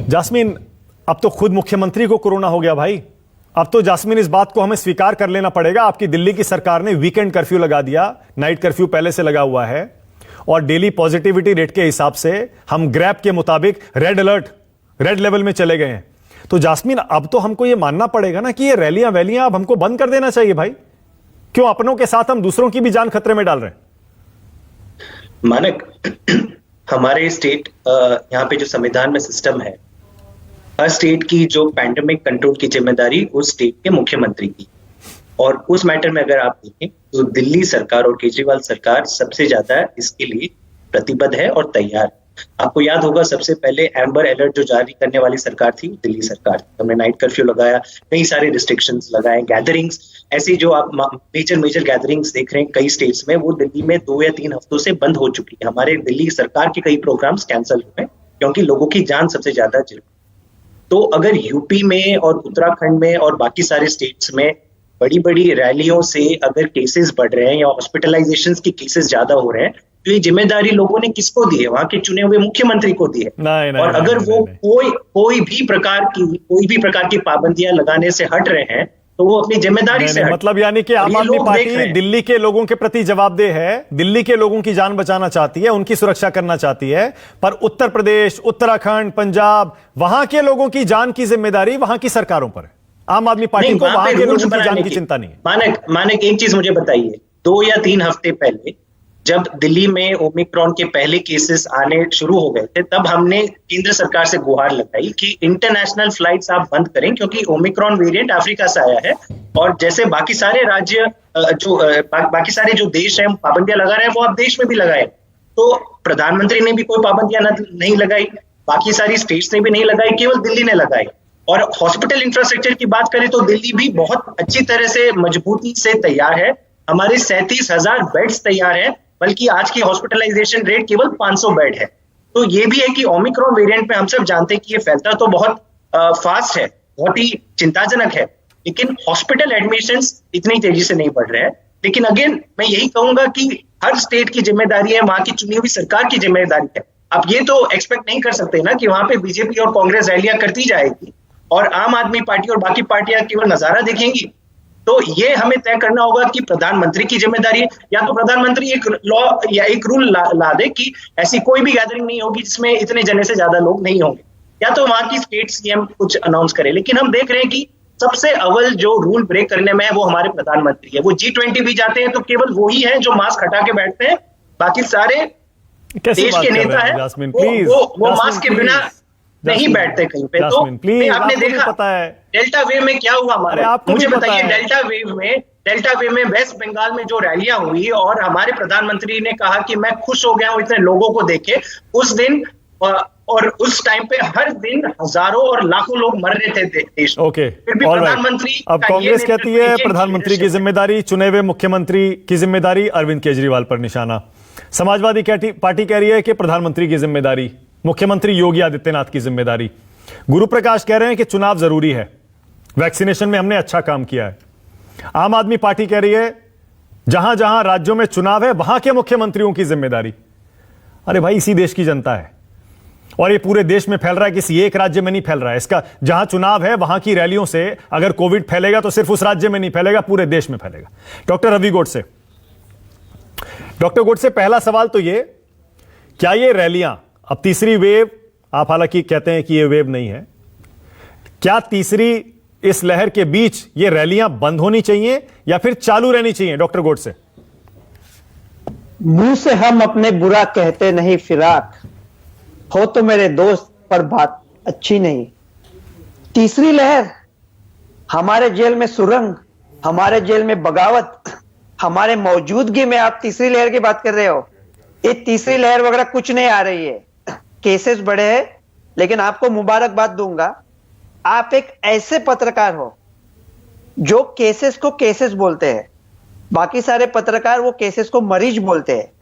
जास्मीन, अब तो खुद मुख्यमंत्री को कोरोना हो गया भाई। अब तो जास्मीन इस बात को हमें स्वीकार कर लेना पड़ेगा, आपकी दिल्ली की सरकार ने वीकेंड कर्फ्यू लगा दिया, नाइट कर्फ्यू पहले से लगा हुआ है, और डेली पॉजिटिविटी रेट के हिसाब से हम ग्रैप के मुताबिक रेड अलर्ट, रेड लेवल में चले गए हैं। तो जास्मीन अब तो हमको यह मानना पड़ेगा ना कि ये रैलियां वैलियां अब हमको बंद कर देना चाहिए भाई। क्यों अपनों के साथ हम दूसरों की भी जान खतरे में डाल रहे हैं? मानक, हमारे स्टेट यहाँ पे जो संविधान में सिस्टम है, हर स्टेट की जो पैंडेमिक कंट्रोल की जिम्मेदारी उस स्टेट के मुख्यमंत्री की, और उस मैटर में अगर आप देखें तो दिल्ली सरकार और केजरीवाल सरकार सबसे ज्यादा इसके लिए प्रतिबद्ध है और तैयार। आपको याद होगा सबसे पहले एम्बर अलर्ट जो जारी करने वाली सरकार थी दिल्ली सरकार थी। हमने नाइट कर्फ्यू लगाया, कई सारे रिस्ट्रिक्शंस लगाए, गैदरिंग्स, ऐसी जो आप मेजर गैदरिंग्स देख रहे हैं कई स्टेट्स में, वो दिल्ली में 2 या 3 हफ्तों से बंद हो चुकी है। हमारे दिल्ली सरकार के कई प्रोग्राम्स कैंसिल हुए क्योंकि लोगों की जान सबसे ज्यादा जरूरी। तो अगर यूपी में और उत्तराखंड में और बाकी सारे स्टेट्स में बड़ी बड़ी रैलियों से अगर केसेस बढ़ रहे हैं या हॉस्पिटलाइजेशंस की केसेस ज्यादा हो रहे हैं, तो ये जिम्मेदारी लोगों ने किसको दी है? वहां के चुने हुए मुख्यमंत्री को दी है। और अगर वो कोई भी प्रकार की पाबंदियां लगाने से हट रहे हैं तो वो अपनी जिम्मेदारी से मतलब यानी कि आम आदमी पार्टी दिल्ली के लोगों के प्रति जवाबदेह है, दिल्ली के लोगों की जान बचाना चाहती है, उनकी सुरक्षा करना चाहती है, पर उत्तर प्रदेश, उत्तराखंड, पंजाब, वहां के लोगों की जान की जिम्मेदारी वहां की सरकारों पर है। आम आदमी पार्टी को वहां के लोगों की जान की चिंता नहीं है। मानक एक चीज मुझे बताइए, 2 या 3 हफ्ते पहले जब दिल्ली में ओमिक्रॉन के पहले केसेस आने शुरू हो गए थे, तब हमने केंद्र सरकार से गुहार लगाई कि इंटरनेशनल फ्लाइट्स आप बंद करें क्योंकि ओमिक्रॉन वेरिएंट अफ्रीका से आया है, और जैसे बाकी सारे राज्य बाकी सारे जो देश हैं पाबंदियां लगा रहे हैं, वो आप देश में भी लगाए। तो प्रधानमंत्री ने भी कोई पाबंदियां नहीं लगाई, बाकी सारी स्टेट्स ने भी नहीं लगाई, केवल दिल्ली ने लगाई। और हॉस्पिटल इंफ्रास्ट्रक्चर की बात करें तो दिल्ली भी बहुत अच्छी तरह से मजबूती से तैयार है। हमारे 37,000 बेड्स तैयार हैं, बल्कि आज की हॉस्पिटलाइजेशन रेट केवल 500 बेड है। तो ये भी है कि ओमिक्रॉन वेरिएंट पे हम सब जानते हैं कि ये फैलता तो बहुत फास्ट है, बहुत ही चिंताजनक है, लेकिन हॉस्पिटल एडमिशंस इतनी तेजी से नहीं बढ़ रहे हैं। लेकिन अगेन मैं यही कहूंगा कि हर स्टेट की जिम्मेदारी है, वहां की चुनी हुई सरकार की जिम्मेदारी है। आप ये तो एक्सपेक्ट नहीं कर सकते ना कि वहां पे बीजेपी और कांग्रेस रैलियां करती जाएगी और आम आदमी पार्टी और बाकी पार्टियां केवल नजारा देखेंगी। तो ये हमें तय करना होगा कि प्रधानमंत्री की जिम्मेदारी है, या तो प्रधानमंत्री एक लॉ या एक रूल ला दे कि ऐसी कोई भी गैदरिंग नहीं होगी जिसमें इतने जने से ज्यादा लोग नहीं होंगे, या तो वहां की स्टेट सीएम कुछ अनाउंस करे। लेकिन हम देख रहे हैं कि सबसे अव्वल जो रूल ब्रेक करने में है वो हमारे प्रधानमंत्री है। वो G20 भी जाते हैं तो केवल वो ही है जो मास्क हटा के बैठते हैं, बाकी सारे देश के नेता है वो मास्क के बिना नहीं बैठते कहीं पे। तो आपने देखा पता है डेल्टा वेव में क्या हुआ हमारा, मुझे बताइए। डेल्टा वेव में वेस्ट बंगाल में जो रैलियां हुई और हमारे प्रधानमंत्री ने कहा कि मैं खुश हो गया हूं इतने लोगों को देखे उस दिन, और उस टाइम पे हर दिन हजारों और लाखों लोग मर रहे थे देश में। ओके, फिर भी प्रधानमंत्री अब कांग्रेस कहती है प्रधानमंत्री की जिम्मेदारी, चुने हुए मुख्यमंत्री की जिम्मेदारी अरविंद केजरीवाल पर निशाना। समाजवादी पार्टी कह रही है कि प्रधानमंत्री की जिम्मेदारी, मुख्यमंत्री योगी आदित्यनाथ की जिम्मेदारी। गुरु प्रकाश कह रहे हैं कि चुनाव जरूरी है, वैक्सीनेशन में हमने अच्छा काम किया है। आम आदमी पार्टी कह रही है जहां जहां राज्यों में चुनाव है वहां के मुख्यमंत्रियों की जिम्मेदारी। अरे भाई, इसी देश की जनता है और ये पूरे देश में फैल रहा है, किसी एक राज्य में नहीं फैल रहा है। इसका जहां चुनाव है वहां की रैलियों से अगर कोविड फैलेगा तो सिर्फ उस राज्य में नहीं फैलेगा, पूरे देश में फैलेगा। डॉक्टर रवि गोडसे, पहला सवाल तो ये, क्या ये रैलियां अब तीसरी वेव, आप हालांकि कहते हैं कि ये वेव नहीं है, क्या तीसरी इस लहर के बीच ये रैलियां बंद होनी चाहिए या फिर चालू रहनी चाहिए? डॉक्टर गोडसे। मुंह से हम अपने बुरा कहते नहीं फिराक, हो तो मेरे दोस्त पर बात अच्छी नहीं। तीसरी लहर, हमारे जेल में सुरंग, हमारे जेल में बगावत, हमारे मौजूदगी में आप तीसरी लहर की बात कर रहे हो। ये तीसरी लहर वगैरह कुछ नहीं आ रही है। केसेस बढ़े हैं, लेकिन आपको मुबारकबाद दूंगा, आप एक ऐसे पत्रकार हो जो केसेस को केसेस बोलते हैं। बाकी सारे पत्रकार वो केसेस को मरीज बोलते हैं।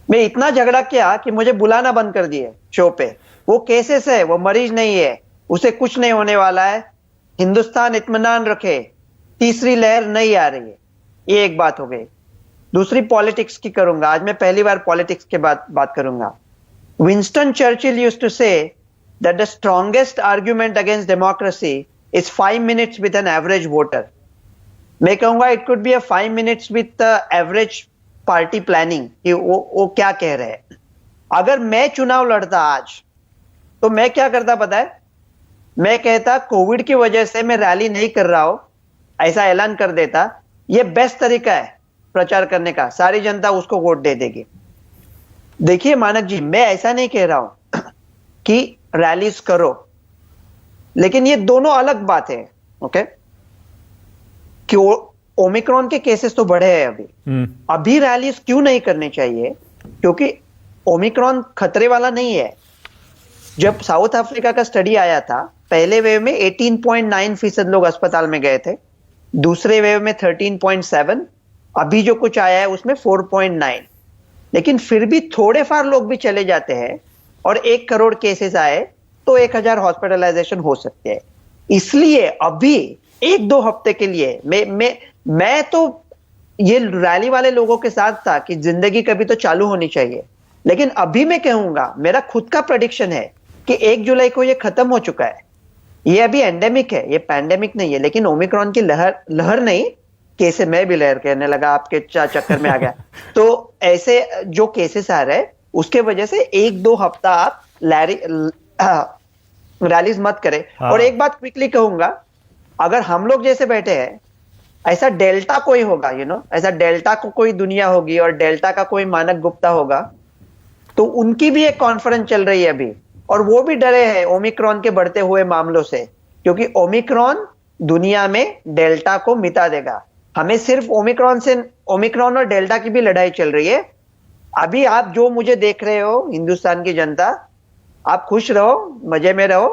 मैं इतना झगड़ा किया कि मुझे बुलाना बंद कर दिए शो पे। वो केसेस है, वो मरीज नहीं है, उसे कुछ नहीं होने वाला है। हिंदुस्तान इत्मीनान रखे, तीसरी लहर नहीं आ रही है। ये एक बात हो गई। दूसरी पॉलिटिक्स की करूंगा। आज मैं पहली बार पॉलिटिक्स के बात करूंगा। विंस्टन चर्चिल यूज्ड टू से that the strongest argument against democracy is 5 minutes with an average voter. मैं कहूंगा it could be a 5 minutes with the average party planning कि वो क्या कह रहे हैं। अगर मैं चुनाव लड़ता आज तो मैं क्या करता पता है? मैं कहता कोविड की वजह से मैं रैली नहीं कर रहा हूं, ऐसा ऐलान कर देता। ये बेस्ट तरीका है प्रचार करने का, सारी जनता उसको वोट दे देगी। देखिए मानक जी, मैं ऐसा नहीं कह रहा हूं कि रैलीज करो, लेकिन ये दोनों अलग बात है। ओके, कि ओमिक्रॉन के केसेस तो बढ़े हैं अभी रैलीज क्यों नहीं करनी चाहिए? क्योंकि ओमिक्रॉन खतरे वाला नहीं है। जब साउथ अफ्रीका का स्टडी आया था, पहले वेव में 18.9% लोग अस्पताल में गए थे, दूसरे वेव में 13.7, अभी जो कुछ आया है उसमें 4.9। लेकिन फिर भी थोड़े फार लोग भी चले जाते हैं और 1 करोड़ केसेस आए तो 1000 हॉस्पिटलाइजेशन हो सकते हैं। इसलिए अभी 1-2 हफ्ते के लिए मैं तो ये रैली वाले लोगों के साथ था कि जिंदगी कभी तो चालू होनी चाहिए। लेकिन अभी मैं कहूंगा, मेरा खुद का प्रेडिक्शन है कि 1 जुलाई को ये खत्म हो चुका है। ये अभी एंडेमिक है, ये पैंडेमिक नहीं है। लेकिन ओमिक्रॉन की लहर नहीं, केसे मैं भी लहर कहने लगा, आपके चक्कर में आ गया। तो ऐसे जो केसेस आ रहे हैं उसके वजह से 1-2 हफ्ता आप रैलीज मत करें। और एक बात क्विकली कहूंगा, अगर हम लोग जैसे बैठे हैं, ऐसा डेल्टा कोई होगा, ऐसा डेल्टा को कोई दुनिया होगी और डेल्टा का कोई मानक गुप्ता होगा, तो उनकी भी एक कॉन्फ्रेंस चल रही है अभी, और वो भी डरे हैं ओमिक्रॉन के बढ़ते हुए मामलों से, क्योंकि ओमिक्रॉन दुनिया में डेल्टा को मिटा देगा। हमें सिर्फ ओमिक्रॉन और डेल्टा की भी लड़ाई चल रही है। अभी आप जो मुझे देख रहे हो, हिंदुस्तान की जनता, आप खुश रहो, मजे में रहो।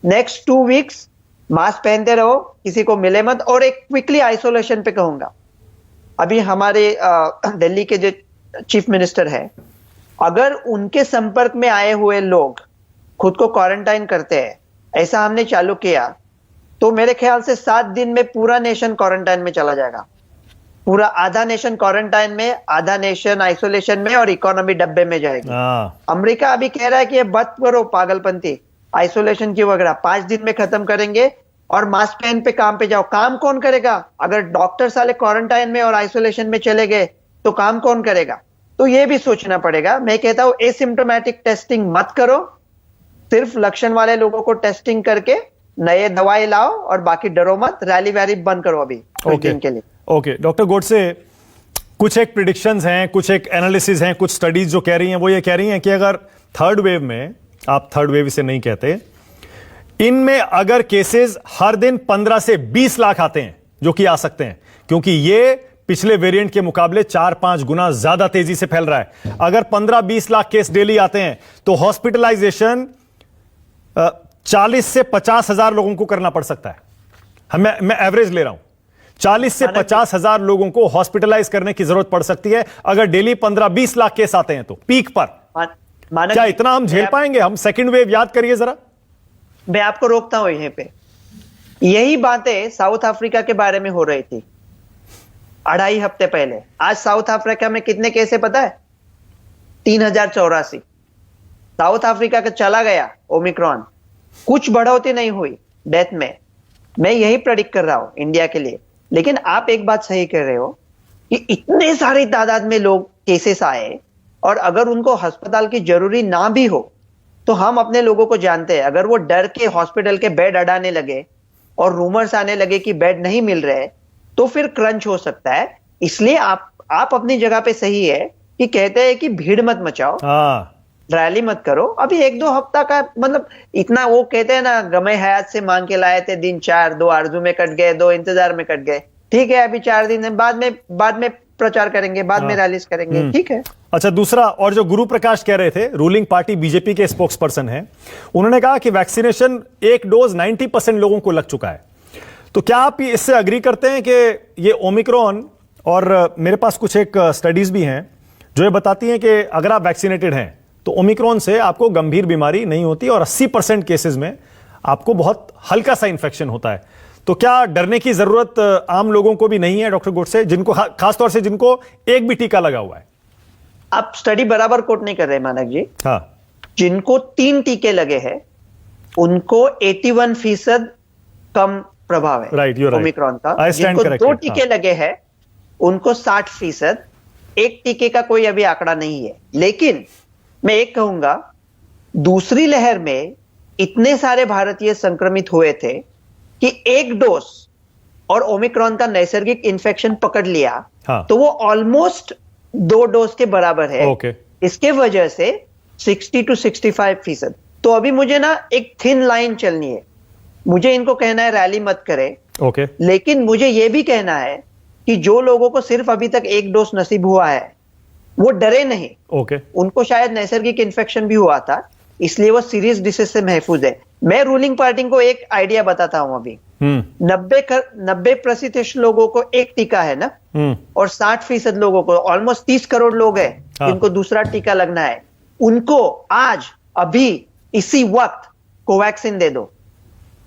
नेक्स्ट 2 वीक्स मास्क पहनते रहो, किसी को मिले मत, और एक क्विकली आइसोलेशन पे कहूंगा। अभी हमारे दिल्ली के जो चीफ मिनिस्टर है, अगर उनके संपर्क में आए हुए लोग खुद को क्वारंटाइन करते हैं, ऐसा हमने चालू किया, तो मेरे ख्याल से 7 दिन में पूरा नेशन क्वारंटाइन में चला जाएगा। पूरा आधा नेशन क्वारंटाइन में, आधा नेशन आइसोलेशन में, और इकोनॉमी डब्बे में जाएगी। अमेरिका अभी कह रहा है कि ये बंद करो पागलपंती, आइसोलेशन की वगैरह 5 दिन में खत्म करेंगे और मास्क पहन पे काम पे जाओ। काम कौन करेगा? अगर डॉक्टर साले क्वारंटाइन में और आइसोलेशन में चले गए तो काम कौन करेगा? तो ये भी सोचना पड़ेगा। मैं कहता हूं एसिम्प्टोमेटिक टेस्टिंग मत करो, सिर्फ लक्षण वाले लोगों को टेस्टिंग करके नए दवाई लाओ, और बाकी डरो मत। रैली वैली बंद करो अभी कुछ दिन के लिए। ओके डॉक्टर गोडसे, कुछ एक प्रिडिक्शंस हैं, कुछ एक एनालिसिस हैं, कुछ स्टडीज जो कह रही हैं वो ये कह रही हैं कि अगर थर्ड वेव में, आप थर्ड वेव इसे नहीं कहते, इनमें अगर केसेस हर दिन 15 से 20 लाख आते हैं, जो कि आ सकते हैं क्योंकि ये पिछले वेरिएंट के मुकाबले 4-5 गुना ज्यादा तेजी से फैल रहा है। अगर 15-20 लाख केस डेली आते हैं तो हॉस्पिटलाइजेशन 40 से 50 हजार लोगों को करना पड़ सकता है। मैं एवरेज ले रहा हूं, 40 से 50 हजार लोगों को हॉस्पिटलाइज करने की जरूरत पड़ सकती है अगर डेली 15-20 लाख केस आते हैं तो पीक पर। क्या इतना हम झेल पाएंगे? हम सेकंड वेव याद करिए जरा। मैं आपको रोकता हूं यहीं पे। यही बातें साउथ अफ्रीका के बारे में हो रही थी 2.5 हफ्ते पहले। आज साउथ अफ्रीका में कितने केस है पता है? 3084। साउथ अफ्रीका का चला गया ओमिक्रॉन, कुछ बढ़ोतरी नहीं हुई डेथ में। मैं यही प्रेडिक्ट कर रहा हूं इंडिया के लिए। लेकिन आप एक बात सही कह रहे हो कि इतने सारी तादाद में लोग केसेस आए, और अगर उनको अस्पताल की जरूरी ना भी हो तो हम अपने लोगों को जानते हैं, अगर वो डर के हॉस्पिटल के बेड अड़ाने लगे और रूमर्स आने लगे कि बेड नहीं मिल रहे, तो फिर क्रंच हो सकता है। इसलिए आप अपनी जगह पे सही है कि कहते हैं कि भीड़ मत मचाओ, रैली मत करो। अभी 1-2 हफ्ता का मतलब इतना, वो कहते हैं ना, गमे हयात से मांग के लाए थे दिन 4, 2 आरजू में कट गए, 2 इंतजार में कट गए। ठीक है, अभी 4 दिन है, बाद में प्रचार करेंगे, बाद में रैलीज करेंगे। ठीक है। अच्छा, दूसरा, और जो गुरु प्रकाश कह रहे थे, रूलिंग पार्टी बीजेपी के स्पोक्स पर्सन हैं, उन्होंने कहा कि वैक्सीनेशन एक डोज 90% लोगों को लग चुका है। तो क्या आप इससे अग्री करते हैं कि ये ओमिक्रॉन, और मेरे पास कुछ एक स्टडीज भी हैं जो ये बताती हैं कि अगर आप वैक्सीनेटेड हैं तो ओमिक्रॉन से आपको गंभीर बीमारी नहीं होती और 80% केसेस में आपको बहुत हल्का सा इंफेक्शन होता है। तो क्या डरने की जरूरत आम लोगों को भी नहीं है डॉक्टर गोडसे, जिनको खासतौर से जिनको एक भी टीका लगा हुआ है? आप स्टडी बराबर कोट नहीं कर रहे मानक जी। हाँ, जिनको 3 टीके लगे हैं उनको 81% कम प्रभाव है राइट, ओमिक्रॉन का। जिनको 2 टीके लगे हैं उनको 60%। एक टीके का कोई अभी आंकड़ा नहीं है। लेकिन मैं एक कहूंगा, दूसरी लहर में इतने सारे भारतीय संक्रमित हुए थे कि एक डोज और ओमिक्रॉन का नैसर्गिक इन्फेक्शन पकड़ लिया, हाँ, तो वो ऑलमोस्ट 2 डोज के बराबर है। ओके। इसके वजह से 60 to 65%। तो अभी मुझे ना एक थिन लाइन चलनी है। मुझे इनको कहना है रैली मत करे, ओके, लेकिन मुझे यह भी कहना है कि जो लोगों को सिर्फ अभी तक एक डोज नसीब हुआ है वो डरे नहीं। ओके, उनको शायद नैसर्गिक इन्फेक्शन भी हुआ था, इसलिए वो सीरियस डिसीज से महफूज है। मैं रूलिंग पार्टी को एक आइडिया बताता हूं अभी। 90% लोगों को एक टीका है ना, और 60% लोगों को, ऑलमोस्ट 30 करोड़ लोग हैं जिनको दूसरा टीका लगना है। उनको आज अभी इसी वक्त कोवैक्सीन दे दो।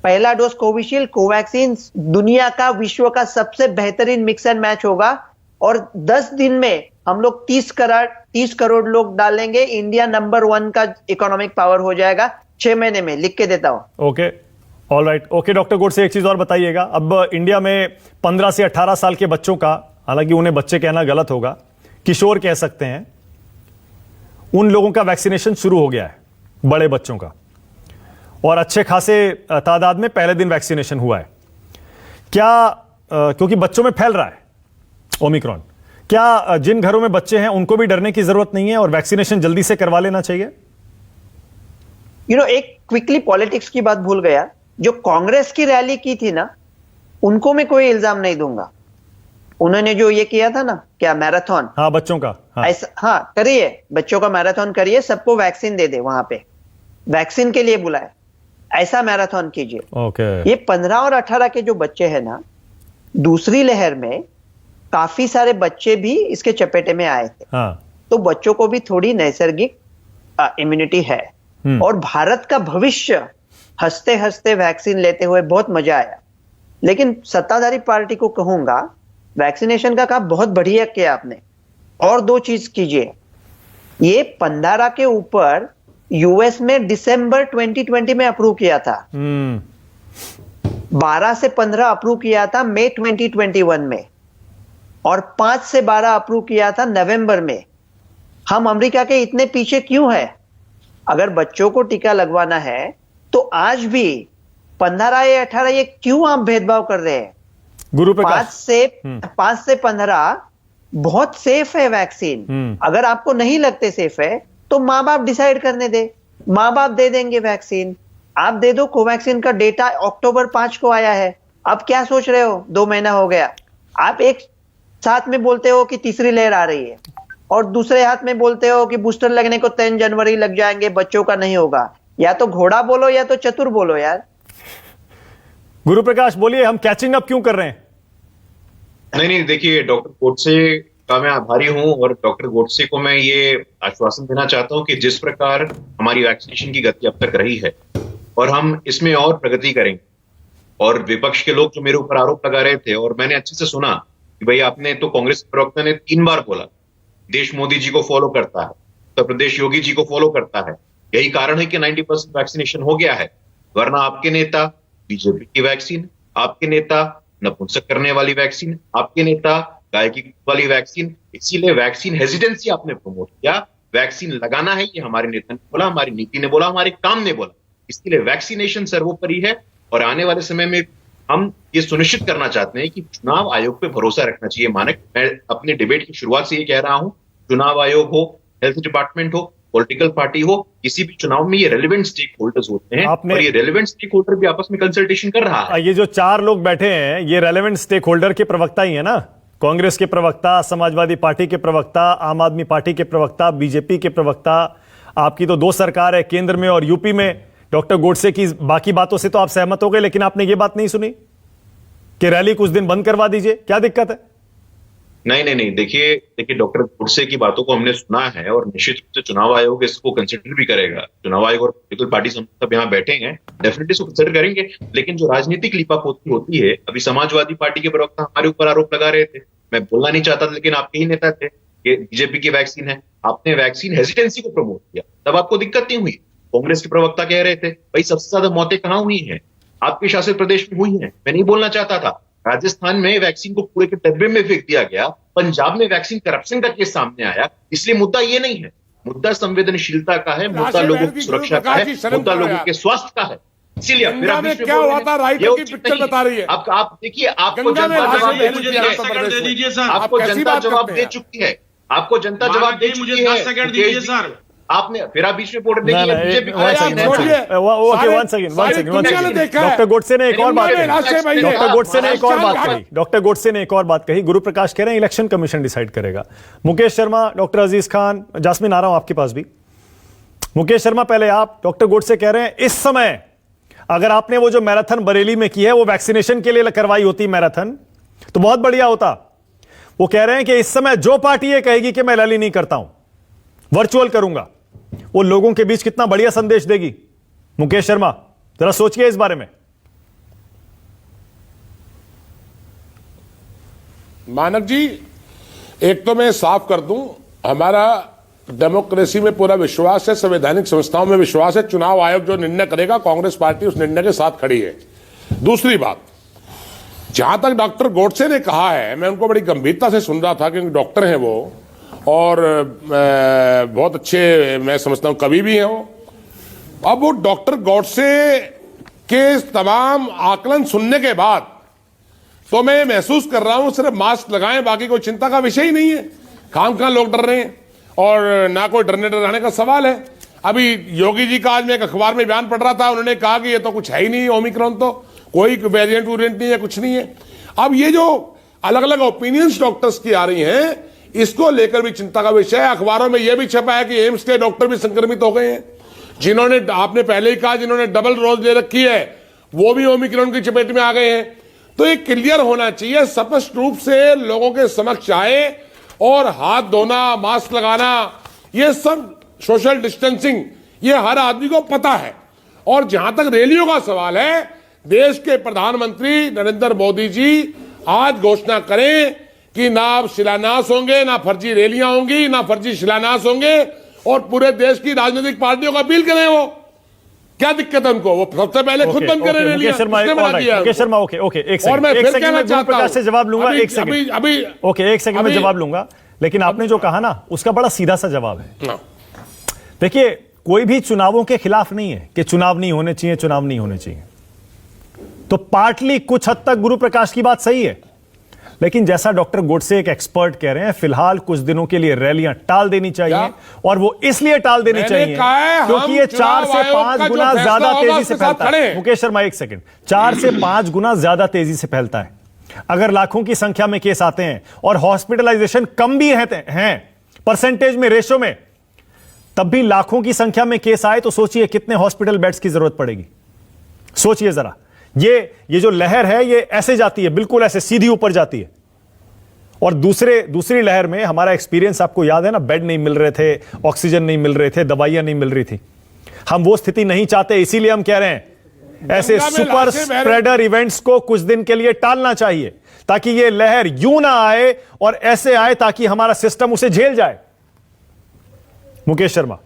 पहला डोज कोविशील्ड, कोवैक्सीन दुनिया का, विश्व का सबसे बेहतरीन मिक्स एंड मैच होगा, और 10 दिन में हम लोग 30 करोड़ लोग डालेंगे। इंडिया नंबर 1 का इकोनॉमिक पावर हो जाएगा 6 महीने में। लिख के देता हूं। Okay, all right, okay. Doctor Godse, एक चीज और बताइएगा। अब इंडिया में 15 से 18 साल के बच्चों का, हालांकि उन्हें बच्चे कहना गलत होगा, किशोर कह सकते हैं, उन लोगों का वैक्सीनेशन शुरू हो गया है, बड़े बच्चों का, और अच्छे खासे तादाद में पहले दिन वैक्सीनेशन हुआ है। क्या क्योंकि बच्चों में फैल रहा है ओमिक्रॉन, क्या जिन घरों में बच्चे हैं उनको भी डरने की जरूरत नहीं है और वैक्सीनेशन जल्दी से करवा लेना चाहिए? एक क्विकली पॉलिटिक्स की बात भूल गया। जो कांग्रेस की रैली की थी ना, उनको मैं कोई इल्जाम नहीं दूंगा। उन्होंने जो ये किया था ना, क्या मैराथन, हाँ, बच्चों का, हाँ, ऐसा, हाँ करिए, बच्चों का मैराथन करिए, सबको वैक्सीन दे दे। वहां पे वैक्सीन के लिए बुलाए। ऐसा मैराथन कीजिए। ओके। ये 15 और 18 के जो बच्चे हैं ना, दूसरी लहर में काफी सारे बच्चे भी इसके चपेटे में आए थे। हाँ। तो बच्चों को भी थोड़ी नैसर्गिक इम्यूनिटी है। और भारत का भविष्य हंसते हंसते वैक्सीन लेते हुए बहुत मजा आया। लेकिन सत्ताधारी पार्टी को कहूंगा, वैक्सीनेशन का काम बहुत बढ़िया किया आपने, और 2 चीज कीजिए। ये 15 के ऊपर यूएस में दिसंबर 2020 में अप्रूव किया था, 12 से 15 अप्रूव किया था मई 2021 में, और 5 से 12 अप्रूव किया था नवंबर में। हम अमेरिका के इतने पीछे क्यों है? अगर बच्चों को टीका लगवाना है तो आज भी 15 या 18 ये क्यों आप भेदभाव कर रहे हैं? गुरु प्रकाश, 5 से 15 बहुत सेफ है वैक्सीन। अगर आपको नहीं लगते सेफ है तो माँ बाप डिसाइड करने दे, माँ बाप दे देंगे वैक्सीन। आप दे दो। कोवैक्सीन का डेटा अक्टूबर 5 को आया है। अब क्या सोच रहे हो? 2 महीना हो गया। आप एक साथ में बोलते हो कि तीसरी लहर आ रही है, और दूसरे हाथ में बोलते हो कि बूस्टर लगने को 3 जनवरी लग जाएंगे, बच्चों का नहीं होगा। या तो घोड़ा बोलो या तो चतुर बोलो यार। गुरु प्रकाश बोलिए, हम कैचिंग अप क्यों कर रहे हैं? नहीं, देखिए, डॉक्टर गोडसे का मैं आभारी हूं, और डॉक्टर गोडसे को मैं ये आश्वासन देना चाहता हूं कि जिस प्रकार हमारी वैक्सीनेशन की गति अब तक रही है, और हम इसमें और प्रगति करेंगे। और विपक्ष के लोग जो मेरे ऊपर आरोप लगा रहे थे, और मैंने अच्छे से सुना कि भाई आपने तो, कांग्रेस प्रवक्ता ने 3 बार बोला, देश मोदी जी को फॉलो करता है, उत्तर प्रदेश योगी जी को फॉलो करता है, यही कारण है कि 90% वैक्सीनेशन हो गया है। वरना आपके नेता बीजेपी की वैक्सीन, आपके नेता नपुंसक करने वाली वैक्सीन, आपके नेता गाय की वाली वैक्सीन, इसीलिए वैक्सीन हेजिटेंसी आपने प्रमोट किया। वैक्सीन लगाना है, ये हमारे नेता ने बोला, हमारी नीति ने बोला, हमारे काम ने बोला। इसके लिए वैक्सीनेशन सर्वोपरि है। और आने वाले समय में हम ये सुनिश्चित करना चाहते हैं कि चुनाव आयोग पे भरोसा रखना चाहिए। मानक, मैं अपने डिबेट की शुरुआत से ये कह रहा हूं, चुनाव आयोग हो, हेल्थ डिपार्टमेंट हो, पॉलिटिकल पार्टी हो, किसी भी चुनाव में ये रेलेवेंट स्टेक होल्डर्स होते हैं, और ये रेलेवेंट स्टेक होल्डर भी आपस में कंसल्टेशन कर रहा है। ये जो 4 लोग बैठे हैं, ये रेलेवेंट स्टेक होल्डर के प्रवक्ता ही है ना? कांग्रेस के प्रवक्ता, समाजवादी पार्टी के प्रवक्ता, आम आदमी पार्टी के प्रवक्ता, बीजेपी के प्रवक्ता। आपकी तो 2 सरकार है, केंद्र में और यूपी में। डॉक्टर गोडसे की बाकी बातों से तो आप सहमत हो गए, लेकिन आपने ये बात नहीं सुनी कि रैली कुछ दिन बंद करवा दीजिए। क्या दिक्कत है? नहीं, देखिए डॉक्टर गोडसे की बातों को हमने सुना है, और निश्चित रूप से चुनाव आयोग इसको कंसिडर भी करेगा। चुनाव आयोग और पॉलिटिकल पार्टी सब यहाँ बैठे हैं, डेफिनेटली इसको कंसिडर करेंगे। लेकिन जो राजनीतिक लीपापोती होती है, अभी समाजवादी पार्टी के प्रवक्ता हमारे ऊपर आरोप लगा रहे थे, मैं बोलना नहीं चाहता था, लेकिन आपके ही नेता थे कि बीजेपी की वैक्सीन है, आपने वैक्सीन हेजिटेंसी को प्रमोट किया, तब आपको दिक्कत नहीं हुई। कांग्रेस के प्रवक्ता कह रहे थे भाई सबसे ज्यादा मौतें कहां हुई हैं? आपके शासित प्रदेश में हुई हैं। मैं नहीं बोलना चाहता था। राजस्थान में वैक्सीन को कूड़े के डब्बे में फेंक दिया गया, पंजाब में वैक्सीन करप्शन का केस सामने आया। इसलिए मुद्दा ये नहीं है, मुद्दा संवेदनशीलता का है, मुद्दा लोगों की सुरक्षा का है, मुद्दा लोगों के स्वास्थ्य का है। इसीलिए क्या हुआ था, राइटर की पिक्चर बता रही है। आप देखिए, आपको जनता जवाब दे चुकी है, आपको जनता जवाब दे चुकी है, आपको जनता जवाब दे चुकी है। 10 सेकंड दीजिए सर। आपने फिर आप बीच में बोल रहे हैं बीजेपी। डॉक्टर गोडसे ने एक और बात कही। डॉक्टर गोडसे ने एक और बात कही। गुरु प्रकाश कह रहे हैं इलेक्शन कमीशन डिसाइड करेगा। मुकेश शर्मा, डॉक्टर अजीज खान, जास्मिन, आ रहा हूं आपके पास भी। मुकेश शर्मा पहले आप। डॉक्टर गोडसे कह रहे हैं इस समय अगर आपने वो जो मैराथन बरेली में की है वो वैक्सीनेशन के लिए करवाई होती मैराथन तो बहुत बढ़िया होता। वो कह रहे हैं कि इस समय जो पार्टी ये कहेगी कि मैं रैली नहीं करता हूं, वर्चुअल करूंगा, वो लोगों के बीच कितना बढ़िया संदेश देगी। मुकेश शर्मा, जरा सोचिए इस बारे में। मानक जी, एक तो मैं साफ कर दूं, हमारा डेमोक्रेसी में पूरा विश्वास है, संवैधानिक संस्थाओं में विश्वास है। चुनाव आयोग जो निर्णय करेगा, कांग्रेस पार्टी उस निर्णय के साथ खड़ी है। दूसरी बात, जहां तक डॉक्टर गोडसे ने कहा है, मैं उनको बड़ी गंभीरता से सुन रहा था क्योंकि डॉक्टर हैं वो, और बहुत अच्छे मैं समझता हूं कवि भी हैं वो। अब वो डॉक्टर गोडसे के तमाम आकलन सुनने के बाद तो मैं महसूस कर रहा हूं सिर्फ मास्क लगाएं, बाकी कोई चिंता का विषय ही नहीं है। खामखा लोग डर रहे हैं, और ना कोई डराने का सवाल है। अभी योगी जी का आज मैं एक अखबार में बयान पढ़ रहा था, उन्होंने कहा कि ये तो कुछ है ही नहीं, ओमिक्रॉन तो कोई वेरिएंट वूरियंट नहीं है, कुछ नहीं है। अब ये जो अलग अलग ओपिनियंस डॉक्टर्स की आ रही हैं, इसको लेकर भी चिंता का विषय है। अखबारों में यह भी छपा है कि एम्स के डॉक्टर भी संक्रमित हो गए हैं। जिन्होंने, आपने पहले ही कहा, जिन्होंने डबल डोज ले रखी है वो भी ओमिक्रॉन की चपेट में आ गए हैं। तो ये क्लियर होना चाहिए, स्पष्ट रूप से लोगों के समक्ष आए, और हाथ धोना, मास्क लगाना, ये सब सोशल डिस्टेंसिंग, ये हर आदमी को पता है। और जहां तक रैलियों का सवाल है, देश के प्रधानमंत्री नरेंद्र मोदी जी आज घोषणा करें कि ना अब शिलान्यास होंगे, ना फर्जी रैलियां होंगी, ना फर्जी शिलान्यास होंगे, और पूरे देश की राजनीतिक पार्टियों का अपील करें। वो क्या दिक्कत है उनको? वो सबसे पहले खुद बंद करें रैलियां। मुकेश शर्मा, ओके, एक सेकंड, और मैं फिर कहना चाहता प्रकाश से जवाब लूंगा, एक सेकंड, अभी ओके, एक सेकंड में जवाब लूंगा, लेकिन आपने जो कहा ना उसका बड़ा सीधा सा जवाब है। देखिए, कोई भी चुनावों के खिलाफ नहीं है कि चुनाव नहीं होने चाहिए, चुनाव नहीं होने चाहिए। तो पार्टली कुछ हद तक गुरु प्रकाश की बात सही है, लेकिन जैसा डॉक्टर गोडसे एक एक्सपर्ट कह रहे हैं, फिलहाल कुछ दिनों के लिए रैलियां टाल देनी चाहिए, और वो इसलिए टाल देनी चाहिए क्योंकि ये 4 से 5 गुना ज्यादा तेजी से फैलता है। मुकेश शर्मा, एक सेकंड, 4 से 5 गुना ज्यादा तेजी से फैलता है। अगर लाखों की संख्या में केस आते हैं और हॉस्पिटलाइजेशन कम भी हैं परसेंटेज में, रेशो में, तब भी लाखों की संख्या में केस आए तो सोचिए कितने हॉस्पिटल बेड्स की जरूरत पड़ेगी। सोचिए जरा, ये जो लहर है ये ऐसे जाती है, बिल्कुल ऐसे सीधी ऊपर जाती है। और दूसरी लहर में हमारा एक्सपीरियंस आपको याद है ना, बेड नहीं मिल रहे थे, ऑक्सीजन नहीं मिल रहे थे, दवाइयां नहीं मिल रही थी। हम वो स्थिति नहीं चाहते, इसीलिए हम कह रहे हैं ऐसे सुपर स्प्रेडर इवेंट्स को कुछ दिन के लिए टालना चाहिए, ताकि ये लहर यूं ना आए और ऐसे आए ताकि हमारा सिस्टम उसे झेल जाए। मुकेश शर्मा,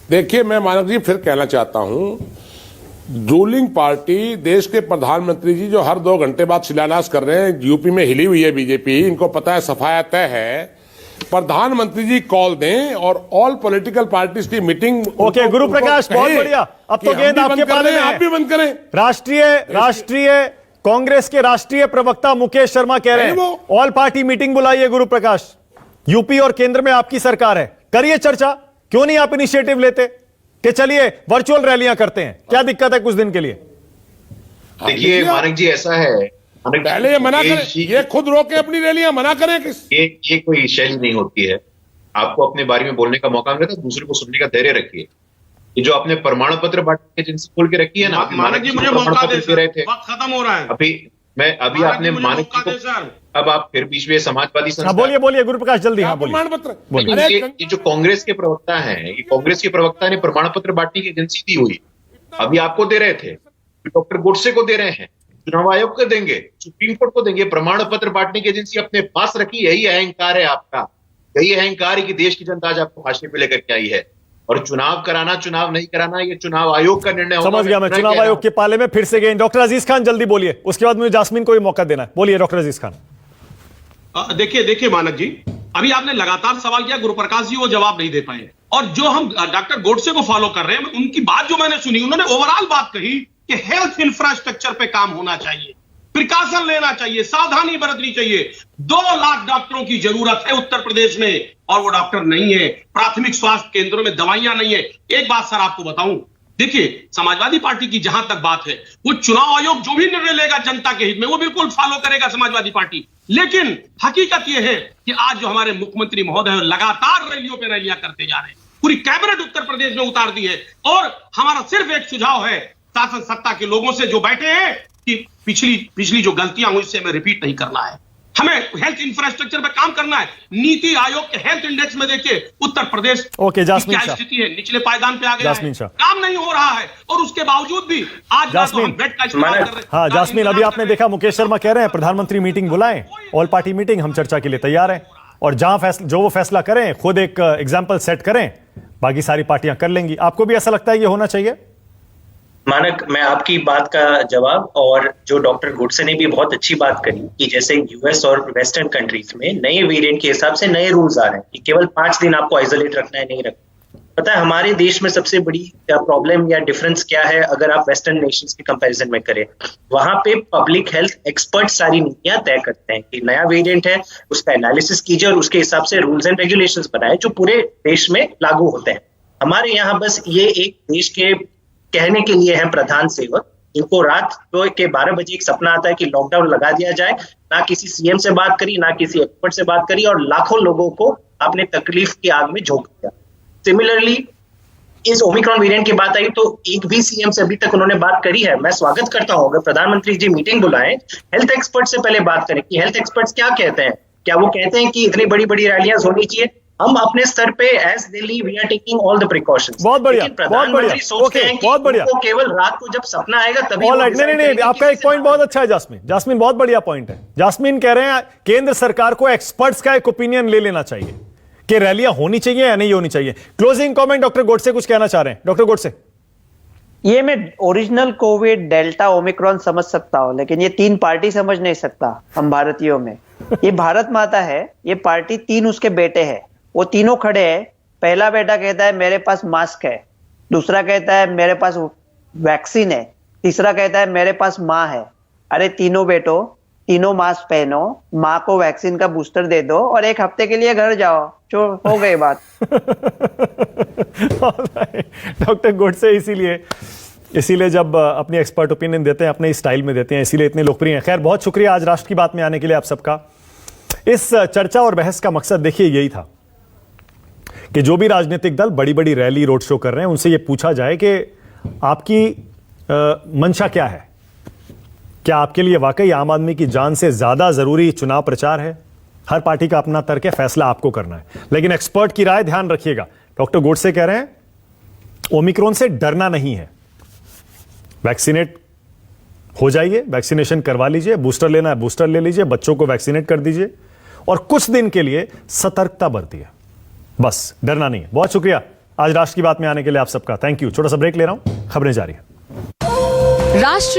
देखिए, मैं मानक जी फिर कहना चाहता हूं, रूलिंग पार्टी, देश के प्रधानमंत्री जी जो हर 2 घंटे बाद शिलान्यास कर रहे हैं, यूपी में हिली हुई है बीजेपी, इनको पता है सफाया तय है, प्रधानमंत्री जी कॉल दें और ऑल पॉलिटिकल पार्टीज की मीटिंग। ओके, गुरु प्रकाश, बहुत बढ़िया, अब तो गेंद आपके पाले में है। आप भी बंद करें। राष्ट्रीय कांग्रेस के राष्ट्रीय प्रवक्ता मुकेश शर्मा कह रहे हैं ऑल पार्टी मीटिंग बुलाइए। गुरु प्रकाश, यूपी और केंद्र में आपकी सरकार है, करिए चर्चा, क्यों नहीं आप इनिशिएटिव लेते कि चलिए वर्चुअल रैलियां करते हैं, क्या दिक्कत है कुछ दिन के लिए? देखिए मानिक जी, ऐसा है, पहले ये मना करें, ये खुद रोके अपनी रैलियां, मना करें। ये कोई शैली नहीं होती है। आपको अपने बारे में बोलने का मौका मिला तो दूसरे को सुनने का धैर्य रखिए। ये जो आपने प्रमाण पत्र बांटने की एजेंसी खोल के रखी है ना, मानिक जी मुझे मौका दे रहे थे, वक्त खत्म हो रहा है अभी आपने मानिक जी को, अब आप फिर बीच में समाजवादी संस्था, बोलिए गुरु प्रकाश, जल्दी। हाँ, प्रमाण पत्र, ये जो कांग्रेस के प्रवक्ता हैं, ये कांग्रेस के प्रवक्ता ने प्रमाण पत्र बांटने की एजेंसी दी हुई, अभी आपको दे रहे थे, डॉक्टर गोडसे को दे रहे हैं, चुनाव आयोग को देंगे, सुप्रीम कोर्ट को देंगे, प्रमाण पत्र बांटने की एजेंसी अपने पास रखी। यही अहंकार है आपका, यही अहंकार है कि देश की जनता आज आपको हाशिए पे लेकर के आई है। और चुनाव कराना, चुनाव नहीं कराना, ये चुनाव आयोग का निर्णय होगा। समझ गया मैं, चुनाव आयोग के पाले में फिर से गए। डॉक्टर अजीज खान, जल्दी बोलिए, उसके बाद मुझे जास्मीन को भी मौका देना है। बोलिए डॉक्टर अजीज खान। देखिए मानक जी, अभी आपने लगातार सवाल किया, गुरु प्रकाश जी वो जवाब नहीं दे पाए, और जो हम डॉक्टर गोडसे को फॉलो कर रहे हैं, उनकी बात जो मैंने सुनी, उन्होंने ओवरऑल बात कही कि हेल्थ इंफ्रास्ट्रक्चर पे काम होना चाहिए, प्रिकॉशन लेना चाहिए, सावधानी बरतनी चाहिए। 2 लाख डॉक्टरों की जरूरत है उत्तर प्रदेश में, और वो डॉक्टर नहीं है। प्राथमिक स्वास्थ्य केंद्रों में दवाइयां नहीं है। एक बात सर आपको बताऊं, देखिए समाजवादी पार्टी की जहां तक बात है, वो चुनाव आयोग जो भी निर्णय लेगा जनता के हित में, वो बिल्कुल फॉलो करेगा समाजवादी पार्टी। लेकिन हकीकत यह है कि आज जो हमारे मुख्यमंत्री महोदय लगातार रैलियों पे रैलियां करते जा रहे हैं, पूरी कैबिनेट उत्तर प्रदेश में उतार दी है, और हमारा सिर्फ एक सुझाव है शासन सत्ता के लोगों से जो बैठे हैं कि पिछली जो गलतियां हुई उससे हमें रिपीट नहीं करना है, हमें हेल्थ इंफ्रास्ट्रक्चर पे काम करना है। नीति आयोग के हेल्थ इंडेक्स में देखिए उत्तर प्रदेश की क्या स्थिति है, निचले पायदान पे आ गया है, काम नहीं हो रहा है, और उसके बावजूद भी आज हम बेड का इस्तेमाल कर रहे हैं। हाँ जास्मीन, अभी आपने देखा मुकेश शर्मा कह रहे हैं प्रधानमंत्री मीटिंग बुलाएं, ऑल पार्टी मीटिंग, हम चर्चा के लिए तैयार हैं, और जहां जो वो फैसला करें खुद एक एग्जाम्पल सेट करें, बाकी सारी पार्टियां कर लेंगी। आपको भी ऐसा लगता है ये होना चाहिए? मानक, मैं आपकी बात का जवाब, और जो डॉक्टर गोडसे ने भी बहुत अच्छी बात करी कि जैसे यूएस और वेस्टर्न कंट्रीज में नए वेरिएंट के हिसाब से नए रूल्स आ रहे हैं कि केवल 5 दिन आपको आइसोलेट रखना है, नहीं रखना। पता है हमारे देश में सबसे बड़ी प्रॉब्लम या डिफरेंस क्या है अगर आप वेस्टर्न नेशंस के कंपैरिजन में करें? वहां पे पब्लिक हेल्थ एक्सपर्ट सारी नीतियां तय करते हैं कि नया वेरिएंट है, उसका एनालिसिस कीजिए और उसके हिसाब से रूल्स एंड रेगुलेशंस बनाए जो पूरे देश में लागू होते हैं। हमारे यहाँ बस ये एक देश के कहने के लिए है प्रधान सेवक इनको रात के 12 बजे एक सपना आता है कि लॉकडाउन लगा दिया जाए, ना किसी सीएम से बात करी, ना किसी एक्सपर्ट से बात करी, और लाखों लोगों को आपने तकलीफ की आग में झोंक दिया। सिमिलरली इस ओमिक्रॉन वेरिएंट की बात आई तो एक भी सीएम से अभी तक उन्होंने बात करी है। मैं स्वागत करता हूं अगर प्रधानमंत्री जी मीटिंग बुलाएं, हेल्थ एक्सपर्ट से पहले बात करें कि हेल्थ एक्सपर्ट्स क्या कहते हैं। क्या वो कहते हैं कि इतनी बड़ी बड़ी रैलियां होनी चाहिए? हम अपने स्तर पे as Delhi we are taking all the precautions. बहुत बढ़िया, प्रधानमंत्री सोचते हैं कि बहुत बढ़िया। उनको केवल रात को जब सपना आएगा तभी नहीं, आपका एक पॉइंट बहुत अच्छा है जास्मिन बहुत बढ़िया पॉइंट है। जास्मिन कह रहे हैं केंद्र सरकार को एक्सपर्ट्स का एक ओपिनियन ले लेना चाहिए कि रैलियां होनी चाहिए या नहीं होनी चाहिए। क्लोजिंग कमेंट डॉक्टर गोडसे कुछ कहना चाह रहे हैं। डॉक्टर गोडसे, ये मैं ओरिजिनल कोविड, डेल्टा, ओमिक्रॉन समझ सकता हूं, लेकिन ये 3 पार्टी समझ नहीं सकता हम भारतीयों में। ये भारत माता है, ये पार्टी 3 उसके बेटे हैं, वो तीनों खड़े हैं। पहला बेटा कहता है मेरे पास मास्क है, दूसरा कहता है मेरे पास वैक्सीन है, तीसरा कहता है मेरे पास माँ है। अरे तीनों बेटो, तीनों मास्क पहनो, माँ को वैक्सीन का बूस्टर दे दो और 1 हफ्ते के लिए घर जाओ, जो हो गई बात। डॉक्टर गोडसे इसीलिए जब अपनी एक्सपर्ट ओपिनियन देते हैं अपने स्टाइल में देते हैं, इसीलिए इतने लोकप्रिय हैं। खैर, बहुत शुक्रिया आज राष्ट्र की बात में आने के लिए आप सबका। इस चर्चा और बहस का मकसद देखिए यही था कि जो भी राजनीतिक दल बड़ी बड़ी रैली, रोड शो कर रहे हैं, उनसे यह पूछा जाए कि आपकी मंशा क्या है। क्या आपके लिए वाकई आम आदमी की जान से ज्यादा जरूरी चुनाव प्रचार है? हर पार्टी का अपना तर्क है, फैसला आपको करना है, लेकिन एक्सपर्ट की राय ध्यान रखिएगा। डॉक्टर गोडसे कह रहे हैं ओमिक्रॉन से डरना नहीं है, वैक्सीनेट हो जाइए, वैक्सीनेशन करवा लीजिए, बूस्टर लेना है बूस्टर ले लीजिए, बच्चों को वैक्सीनेट कर दीजिए और कुछ दिन के लिए सतर्कता बरतिए, बस डरना नहीं है। बहुत शुक्रिया आज राष्ट्र की बात में आने के लिए आप सबका। Thank you. छोटा सा ब्रेक ले रहा हूं, खबरें जारी है। राष्ट्र